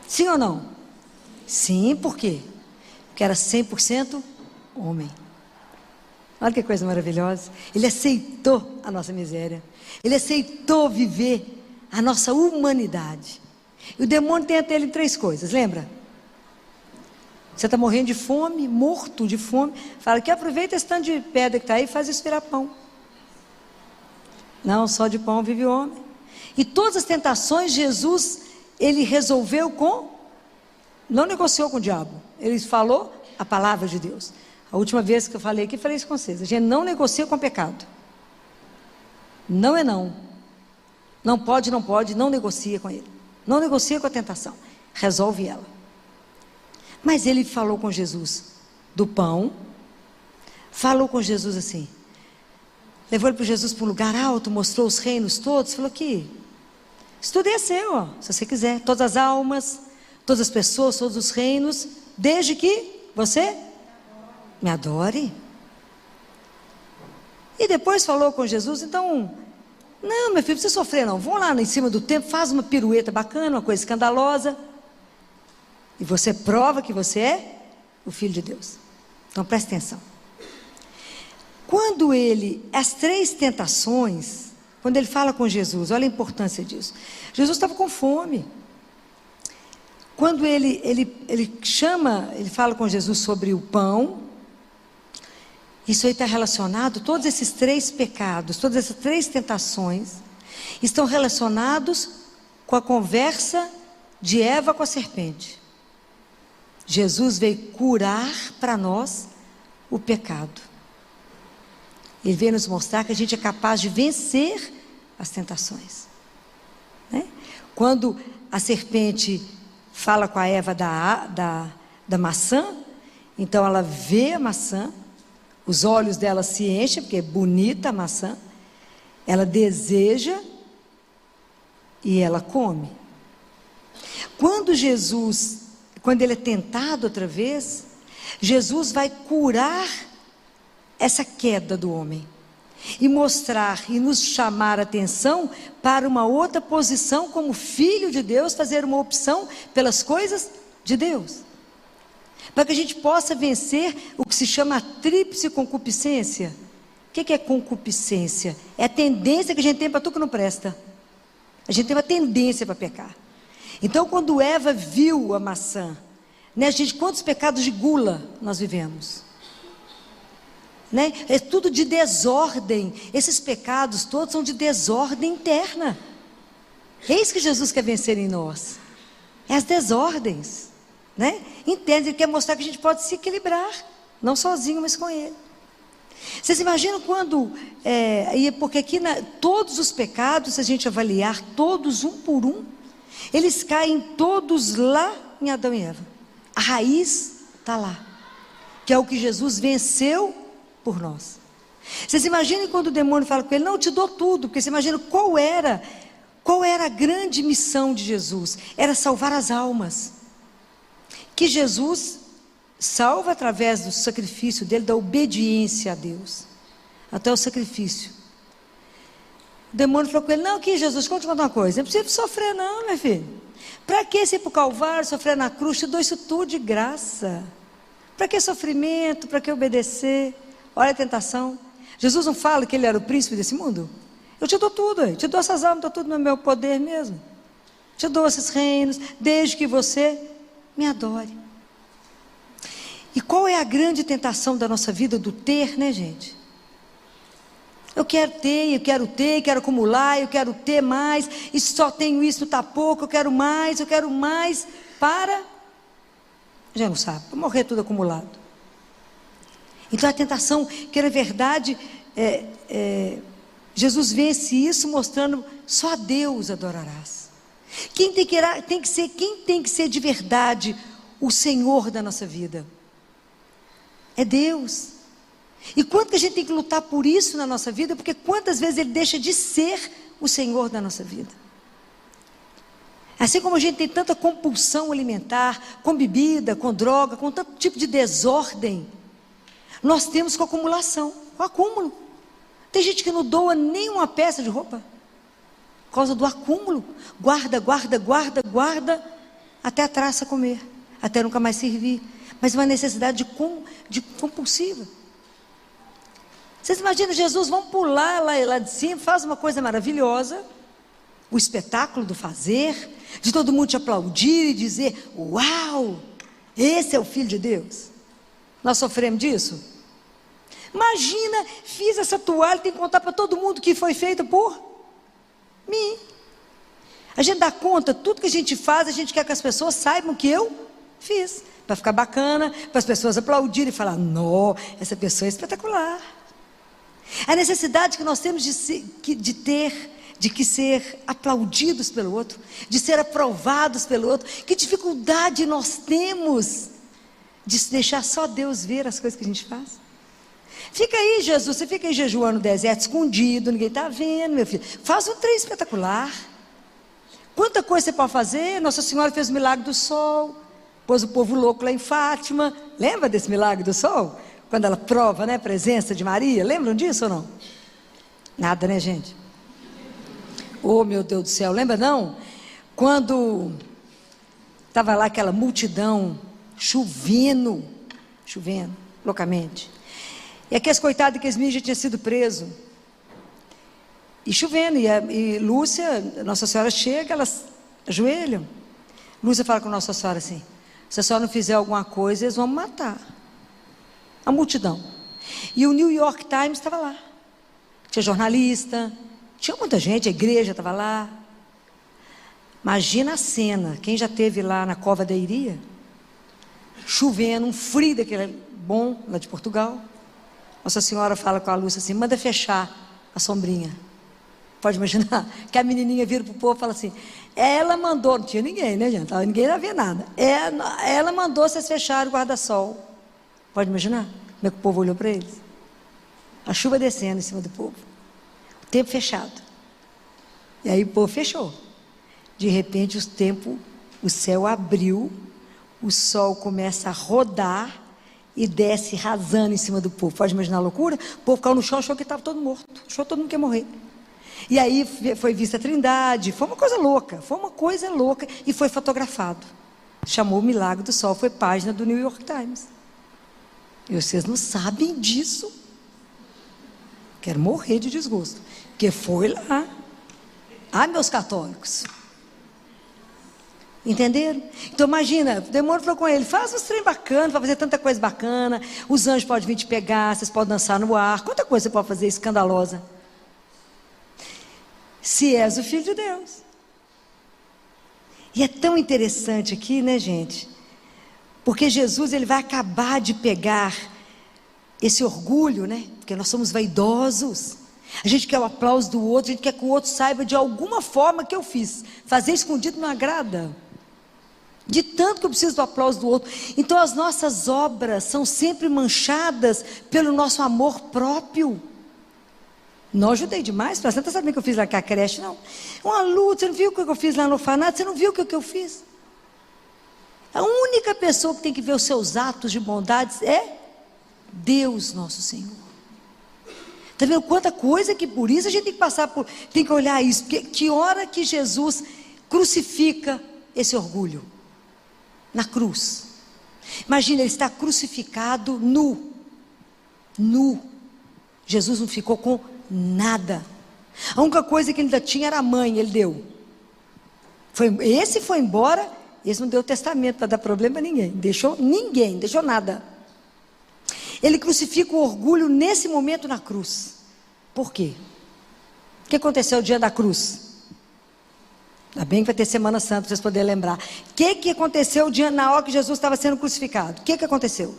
Sim ou não? Sim, por quê? Porque era 100% homem. Olha que coisa maravilhosa. Ele aceitou a nossa miséria. Ele aceitou viver a nossa humanidade. E o demônio tenta ele em 3 coisas, lembra? Você está morrendo de fome, morto de fome. Fala que aproveita esse tanto de pedra que está aí e faz isso virar pão. Não, só de pão vive o homem. E todas as tentações, Jesus, ele resolveu não negociou com o diabo. Ele falou a palavra de Deus. A última vez que eu falei aqui, falei isso com vocês. A gente não negocia com o pecado. Não é não. Não pode, não negocia com ele. Não negocia com a tentação. Resolve ela. Mas ele falou com Jesus do pão. Falou com Jesus assim. Levou ele para Jesus para um lugar alto, mostrou os reinos todos. Falou que isso tudo é seu, ó, se você quiser. Todas as almas, todas as pessoas, todos os reinos. Desde que você me adore. E depois falou com Jesus, então, não, meu filho, não precisa sofrer não, vão lá em cima do templo, faz uma pirueta bacana, uma coisa escandalosa, e você prova que você é o Filho de Deus. Então preste atenção. Quando as 3 tentações, quando ele fala com Jesus, olha a importância disso. Jesus estava com fome. Quando ele fala com Jesus sobre o pão, isso aí está relacionado, todos esses 3 pecados, todas essas 3 tentações, estão relacionados com a conversa de Eva com a serpente. Jesus veio curar para nós o pecado. Ele veio nos mostrar que a gente é capaz de vencer as tentações, né? Quando a serpente fala com a Eva da maçã, então ela vê a maçã, os olhos dela se enchem, porque é bonita a maçã, ela deseja e ela come. Quando ele é tentado outra vez, Jesus vai curar essa queda do homem e mostrar e nos chamar a atenção para uma outra posição como filho de Deus, fazer uma opção pelas coisas de Deus, para que a gente possa vencer o que se chama a tríplice concupiscência. O que é concupiscência? É a tendência que a gente tem para tudo que não presta. A gente tem uma tendência para pecar. Então quando Eva viu a maçã, né, gente, quantos pecados de gula nós vivemos? Né? É tudo de desordem. Esses pecados todos são de desordem interna. É isso que Jesus quer vencer em nós. É as desordens, né? Entende? Ele quer mostrar que a gente pode se equilibrar, não sozinho, mas com Ele. Vocês imaginam quando porque aqui todos os pecados, se a gente avaliar todos um por um, eles caem todos lá em Adão e Eva. A raiz está lá, que é o que Jesus venceu por nós. Vocês imaginem quando o demônio fala com ele, não, eu te dou tudo, porque você imagina qual era a grande missão de Jesus? Era salvar as almas, que Jesus salva através do sacrifício dele, da obediência a Deus, até o sacrifício. O demônio falou com ele, não, que Jesus, conta uma coisa, não precisa sofrer não, meu filho, para que você ir para o Calvário, sofrer na cruz, te dou isso tudo de graça, para que sofrimento, para que obedecer? Olha a tentação. Jesus não fala que ele era o príncipe desse mundo? Eu te dou tudo, eu te dou essas almas, dou tudo no meu poder mesmo, te dou esses reinos, desde que você me adore. E qual é a grande tentação da nossa vida do ter, né, gente? Eu quero ter, quero acumular, eu quero ter mais, e só tenho isso, está pouco, eu quero mais para Já não sabe, vai morrer tudo acumulado. Então a tentação, que na verdade, Jesus vence isso mostrando, só a Deus adorarás. Quem tem que ser de verdade o Senhor da nossa vida? É Deus. E quanto que a gente tem que lutar por isso na nossa vida? Porque quantas vezes Ele deixa de ser o Senhor da nossa vida? Assim como a gente tem tanta compulsão alimentar, com bebida, com droga, com tanto tipo de desordem, nós temos com acumulação, com acúmulo. Tem gente que não doa nem uma peça de roupa, por causa do acúmulo. Guarda, guarda, guarda, guarda, até a traça comer, até nunca mais servir. Mas uma necessidade de compulsiva. Vocês imaginam, Jesus, vamos pular lá de cima, faz uma coisa maravilhosa, o espetáculo do fazer, de todo mundo te aplaudir e dizer, uau, esse é o Filho de Deus. Nós sofremos disso? Imagina, fiz essa toalha, tem que contar para todo mundo que foi feita por mim. A gente dá conta, tudo que a gente faz, a gente quer que as pessoas saibam que eu fiz, para ficar bacana, para as pessoas aplaudirem e falar, não, essa pessoa é espetacular. A necessidade que nós temos de ser aplaudidos pelo outro, de ser aprovados pelo outro. Que dificuldade nós temos de deixar só Deus ver as coisas que a gente faz. Fica aí, Jesus, você fica aí jejuando no deserto, escondido, ninguém está vendo, meu filho. Faz um trem espetacular. Quanta coisa você pode fazer? Nossa Senhora fez o milagre do sol, pôs o povo louco lá em Fátima. Lembra desse milagre do sol? Quando ela prova, né, a presença de Maria. Lembram disso ou não? Nada, né, gente? Oh, meu Deus do céu, lembra não? Quando estava lá aquela multidão, chovendo loucamente. E aqueles coitados, aqueles meninos já tinham sido presos. E chovendo, e Lúcia, Nossa Senhora chega, elas ajoelham. Lúcia fala com Nossa Senhora assim, se a senhora não fizer alguma coisa, eles vão me matar. A multidão. E o New York Times estava lá. Tinha jornalista, tinha muita gente, a igreja estava lá. Imagina a cena, quem já esteve lá na Cova da Iria, chovendo, um frio daquele bom, lá de Portugal. Nossa Senhora fala com a Lúcia assim, manda fechar a sombrinha. Pode imaginar? Que a menininha vira para o povo e fala assim, ela mandou, não tinha ninguém, né, gente? Ninguém ia ver nada. Ela mandou vocês fecharem o guarda-sol. Pode imaginar? Como é que o povo olhou para eles? A chuva descendo em cima do povo. O tempo fechado. E aí o povo fechou. De repente o céu abriu, o sol começa a rodar e desce rasando em cima do povo. Pode imaginar a loucura? O povo caiu no chão, achou que estava todo morto. Achou que todo mundo que ia morrer. E aí foi vista a Trindade. Foi uma coisa louca. E foi fotografado. Chamou o Milagre do Sol. Foi página do New York Times. E vocês não sabem disso. Quero morrer de desgosto. Porque foi lá. Ah, meus católicos. Entenderam? Então imagina, o demônio falou com ele, faz uns trem bacana, para fazer tanta coisa bacana, os anjos podem vir te pegar, vocês podem dançar no ar, quanta coisa você pode fazer escandalosa. Se és o Filho de Deus. E é tão interessante aqui, né, gente? Porque Jesus, ele vai acabar de pegar esse orgulho, né? Porque nós somos vaidosos. A gente quer o aplauso do outro, a gente quer que o outro saiba de alguma forma que eu fiz. Fazer escondido não agrada. De tanto que eu preciso do aplauso do outro. Então as nossas obras são sempre manchadas pelo nosso amor próprio. Não ajudei demais, você não está sabendo o que eu fiz lá com a creche, não. Uma luta, você não viu o que eu fiz lá no orfanato? Você não viu o que eu fiz? A única pessoa que tem que ver os seus atos de bondade é Deus nosso Senhor. Está vendo quanta coisa que por isso a gente tem que passar por, tem que olhar isso, porque que hora que Jesus crucifica esse orgulho? Na cruz. Imagina, ele está crucificado nu. Jesus não ficou com nada. A única coisa que ele ainda tinha era a mãe, ele deu. Esse foi embora, esse não deu testamento para dar problema a ninguém. Deixou nada. Ele crucifica o orgulho nesse momento na cruz. Por quê? O que aconteceu no dia da cruz? Ainda bem que vai ter Semana Santa para vocês poderem lembrar. O que aconteceu na hora que Jesus estava sendo crucificado? O que aconteceu?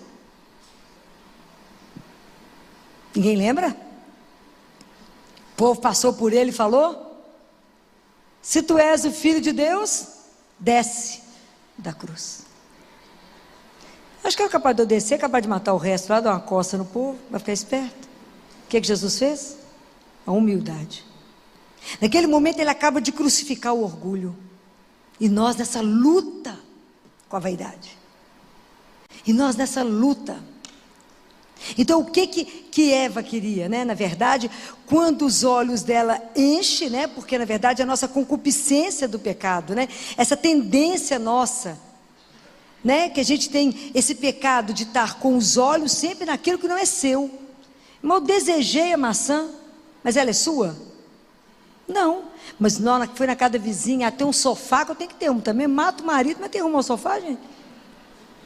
Ninguém lembra? O povo passou por ele e falou: se tu és o Filho de Deus, desce da cruz. Acho que era capaz de eu descer, capaz de matar o resto lá, dar uma coça no povo, vai ficar esperto. O que Jesus fez? A humildade. Naquele momento ele acaba de crucificar o orgulho. E nós nessa luta com a vaidade. E nós nessa luta. Então o que Eva queria, né? Na verdade, quando os olhos dela enchem, né? Porque na verdade a nossa concupiscência do pecado, né? Essa tendência nossa, né? Que a gente tem esse pecado de estar com os olhos sempre naquilo que não é seu. Mas eu desejei a maçã, mas ela é sua? Não, mas não, foi na casa da vizinha, tem um sofá que eu tenho que ter um também, mato o marido, mas tem um sofá, gente.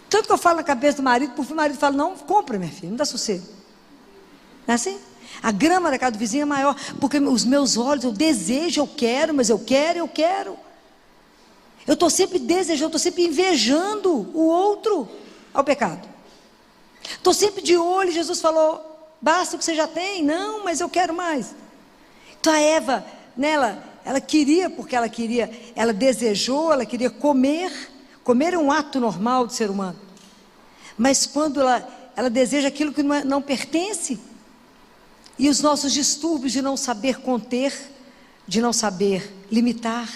Tanto que eu falo na cabeça do marido, por fim o marido fala: não, compra, minha filha, não dá sossego. Não é assim? A grama da casa do vizinho é maior, porque os meus olhos, eu desejo, eu quero, mas eu quero. Eu estou sempre desejando, eu estou sempre invejando o outro ao pecado. Estou sempre de olho. Jesus falou: basta o que você já tem. Não, mas eu quero mais. Então a Eva, nela, ela queria, porque ela desejou, ela queria comer é um ato normal do ser humano, mas quando ela deseja aquilo que não pertence, e os nossos distúrbios de não saber conter, de não saber limitar,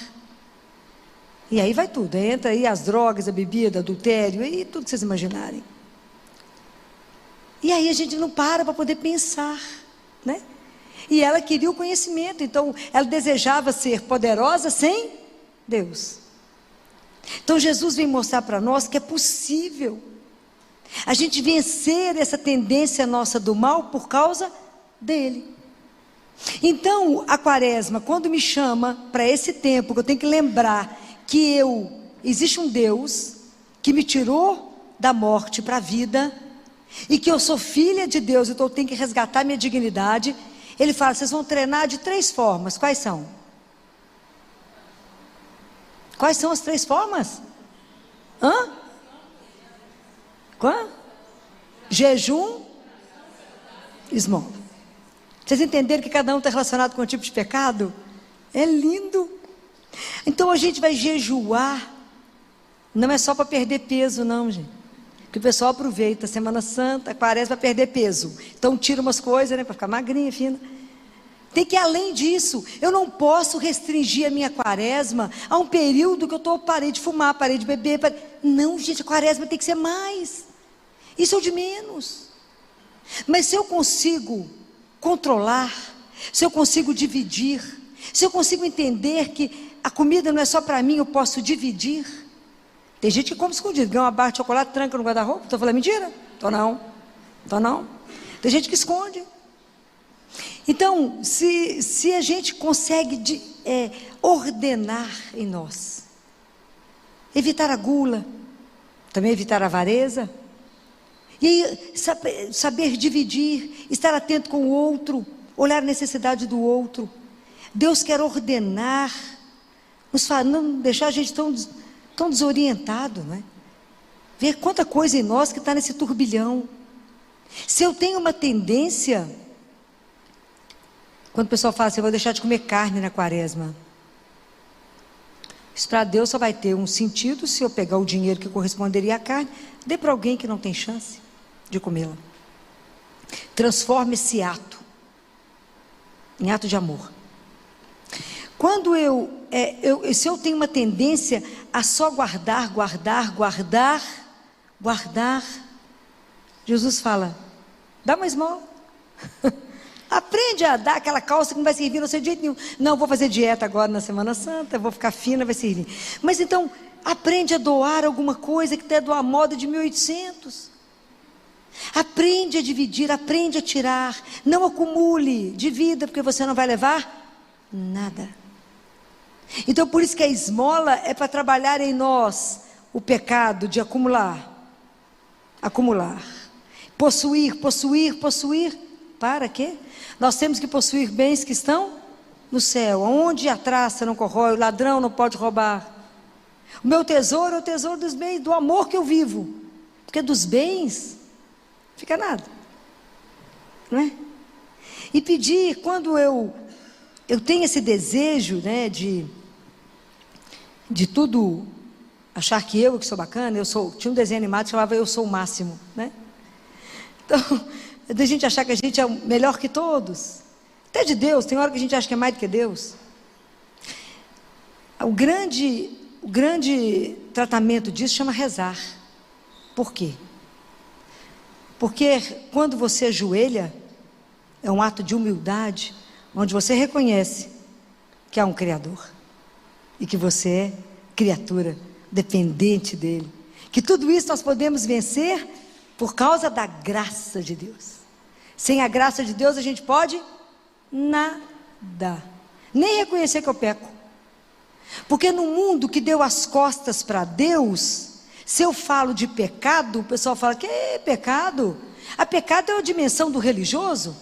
e aí vai tudo, entra aí as drogas, a bebida, adultério, e tudo que vocês imaginarem, e aí a gente não para poder pensar, né? E ela queria o conhecimento, então ela desejava ser poderosa sem Deus. Então Jesus vem mostrar para nós que é possível a gente vencer essa tendência nossa do mal por causa dele. Então a quaresma, quando me chama para esse tempo, que eu tenho que lembrar que existe um Deus que me tirou da morte para a vida, e que eu sou filha de Deus, então eu tenho que resgatar minha dignidade. Ele fala: vocês vão treinar de 3 formas. Quais são? Quais são as 3 formas? Qual? Jejum, esmola. Vocês entenderam que cada um está relacionado com um tipo de pecado? É lindo. Então a gente vai jejuar. Não é só para perder peso, não, gente. Que o pessoal aproveita a Semana Santa, a quaresma, para perder peso. Então tira umas coisas, né, para ficar magrinha, fina. Tem que ir além disso. Eu não posso restringir a minha quaresma a um período que eu parei de fumar, parei de beber. Não, gente, a quaresma tem que ser mais. Isso é o de menos. Mas se eu consigo controlar, se eu consigo dividir, se eu consigo entender que a comida não é só para mim, eu posso dividir. Tem gente que come escondido, ganha uma barra de chocolate, tranca no guarda-roupa. Estou falando mentira? Estou não. Tem gente que esconde. Então, se a gente consegue ordenar em nós, evitar a gula, também evitar a avareza, e aí, saber dividir, estar atento com o outro, olhar a necessidade do outro. Deus quer ordenar, não deixar a gente tão desorientado, não é? Ver quanta coisa em nós que está nesse turbilhão. Se eu tenho uma tendência, quando o pessoal fala assim: eu vou deixar de comer carne na quaresma, isso para Deus só vai ter um sentido se eu pegar o dinheiro que corresponderia à carne, dê para alguém que não tem chance de comê-la. Transforme esse ato em ato de amor. Quando se eu tenho uma tendência a só guardar, Jesus fala: dá uma esmola. Aprende a dar aquela calça que não vai servir no seu jeito nenhum. Não, vou fazer dieta agora na Semana Santa, vou ficar fina, vai servir. Mas então, aprende a doar alguma coisa que até doar moda de 1800. Aprende a dividir, aprende a tirar. Não acumule, divida, porque você não vai levar nada. Então por isso que a esmola é para trabalhar em nós o pecado de acumular. Possuir. Para quê? Nós temos que possuir bens que estão no céu, onde a traça não corrói, o ladrão não pode roubar. O meu tesouro é o tesouro dos bens, do amor que eu vivo. Porque dos bens, fica nada. Não é? E pedir, quando eu tenho esse desejo, né, de tudo, achar que sou bacana, tinha um desenho animado que chamava Eu Sou o Máximo, né? Então, da gente achar que a gente é o melhor que todos, até de Deus, tem hora que a gente acha que é mais do que Deus. O grande tratamento disso chama rezar. Por quê? Porque quando você ajoelha, é um ato de humildade, onde você reconhece que há um Criador, e que você é criatura dependente dEle, que tudo isso nós podemos vencer por causa da graça de Deus. Sem a graça de Deus a gente pode nada, nem reconhecer que eu peco. Porque no mundo que deu as costas para Deus, se eu falo de pecado, o pessoal fala, que é pecado? A pecado é a dimensão do religioso.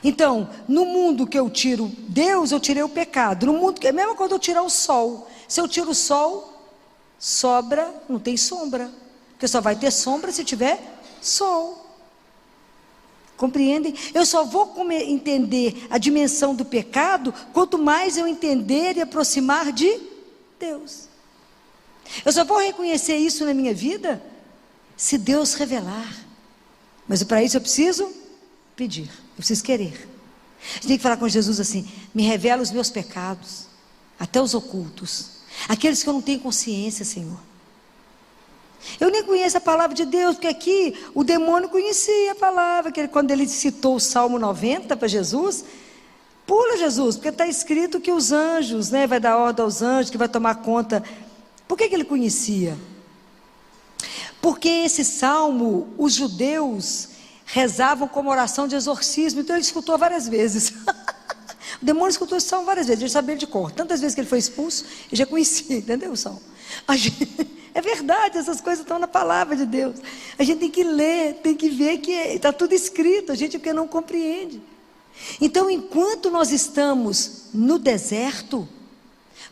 Então, no mundo que eu tiro Deus, eu tirei o pecado. No mundo que é a mesma coisa eu tirar o sol. Se eu tiro o sol, sobra, não tem sombra. Porque só vai ter sombra se tiver sol. Compreendem? Eu só vou entender a dimensão do pecado quanto mais eu entender e aproximar de Deus. Eu só vou reconhecer isso na minha vida se Deus revelar. Mas para isso eu preciso pedir, eu preciso querer. A gente tem que falar com Jesus assim: me revela os meus pecados, até os ocultos, aqueles que eu não tenho consciência, Senhor. Eu nem conheço a palavra de Deus, porque aqui o demônio conhecia a palavra, quando ele citou o Salmo 90 para Jesus. Pula, Jesus, porque está escrito que os anjos, né, vai dar ordem aos anjos, que vai tomar conta. Por que ele conhecia? Porque esse salmo, os judeus rezavam como oração de exorcismo, então ele escutou várias vezes. O demônio escutou esse salmo várias vezes, ele sabia de cor. Tantas vezes que ele foi expulso, ele já conhecia, entendeu o salmo? É verdade, essas coisas estão na palavra de Deus. A gente tem que ler, tem que ver que está tudo escrito, a gente porque não compreende. Então, enquanto nós estamos no deserto,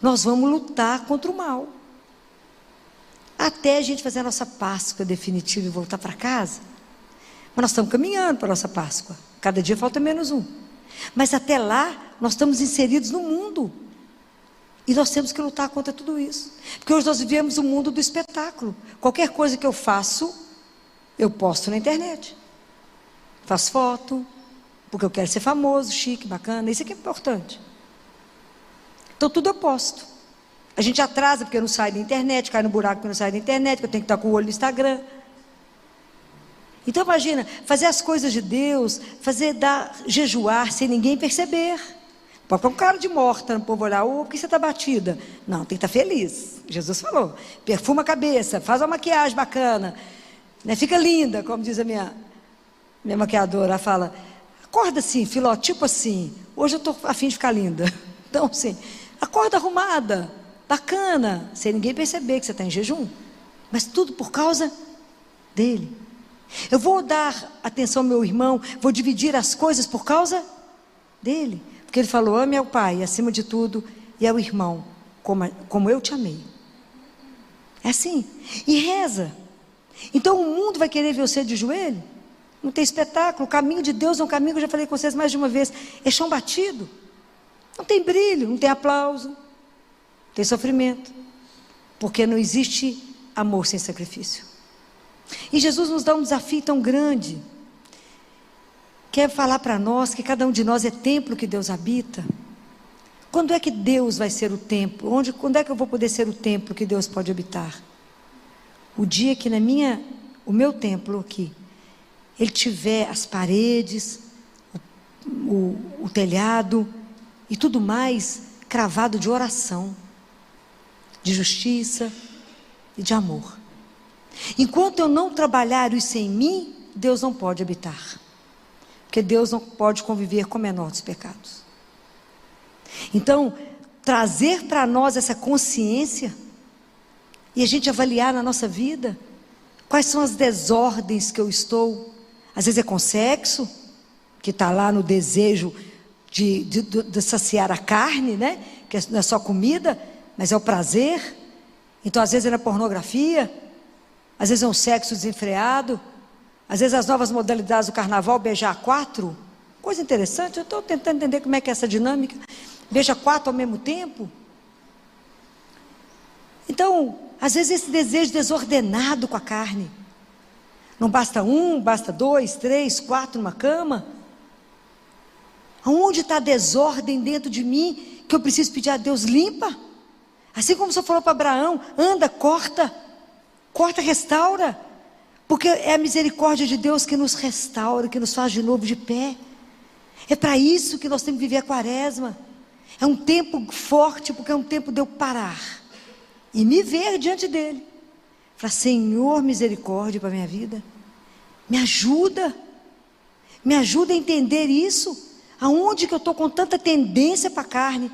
nós vamos lutar contra o mal. Até a gente fazer a nossa Páscoa definitiva e voltar para casa. Mas nós estamos caminhando para a nossa Páscoa. Cada dia falta menos um. Mas até lá, nós estamos inseridos no mundo. E nós temos que lutar contra tudo isso. Porque hoje nós vivemos o mundo do espetáculo. Qualquer coisa que eu faço, eu posto na internet. Faço foto, porque eu quero ser famoso, chique, bacana. Isso aqui é importante. Então tudo eu posto. A gente atrasa porque eu não saio da internet, cai no buraco porque eu não saio da internet, porque eu tenho que estar com o olho no Instagram. Então imagina, fazer as coisas de Deus, jejuar sem ninguém perceber. Pode ficar um cara de morta, o povo olhar, por que você está batida? Não, tem que estar feliz. Jesus falou, perfuma a cabeça, faz uma maquiagem bacana, né? Fica linda, como diz a minha maquiadora, ela fala, acorda assim, filó, tipo assim, hoje eu estou a fim de ficar linda. Então assim, acorda arrumada, bacana, sem ninguém perceber que você está em jejum, mas tudo por causa dele. Eu vou dar atenção ao meu irmão, vou dividir as coisas por causa dele. Porque ele falou, ame ao Pai, acima de tudo, e ao irmão, como eu te amei. É assim. E reza. Então o mundo vai querer ver você de joelho? Não tem espetáculo. O caminho de Deus é um caminho que eu já falei com vocês mais de uma vez. É chão batido. Não tem brilho, não tem aplauso. Tem sofrimento. Porque não existe amor sem sacrifício. E Jesus nos dá um desafio tão grande. Quer falar para nós que cada um de nós é templo que Deus habita. Quando é que Deus vai ser o templo? Quando é que eu vou poder ser o templo que Deus pode habitar? O dia que o meu templo aqui, ele tiver as paredes, o telhado e tudo mais cravado de oração, de justiça e de amor. Enquanto eu não trabalhar isso em mim, Deus não pode habitar. Porque Deus não pode conviver com o menor dos pecados. Então, trazer para nós essa consciência e a gente avaliar na nossa vida quais são as desordens que eu estou. Às vezes é com sexo, que está lá no desejo de saciar a carne, né? Que não é só comida, mas é o prazer. Então às vezes é na pornografia, às vezes é um sexo desenfreado, às vezes as novas modalidades do carnaval, beijar a quatro, coisa interessante. Eu estou tentando entender como é que é essa dinâmica, beija quatro ao mesmo tempo. Então, às vezes esse desejo desordenado com a carne, não basta um, basta dois, três, quatro numa cama. Aonde está a desordem dentro de mim, que eu preciso pedir a Deus, limpa? Assim como o Senhor falou para Abraão, anda, corta, restaura, porque é a misericórdia de Deus que nos restaura, que nos faz de novo de pé. É para isso que nós temos que viver a quaresma. É um tempo forte, porque é um tempo de eu parar e me ver diante dele, falar: Senhor, misericórdia para a minha vida, me ajuda a entender isso. Aonde que eu estou com tanta tendência para a carne,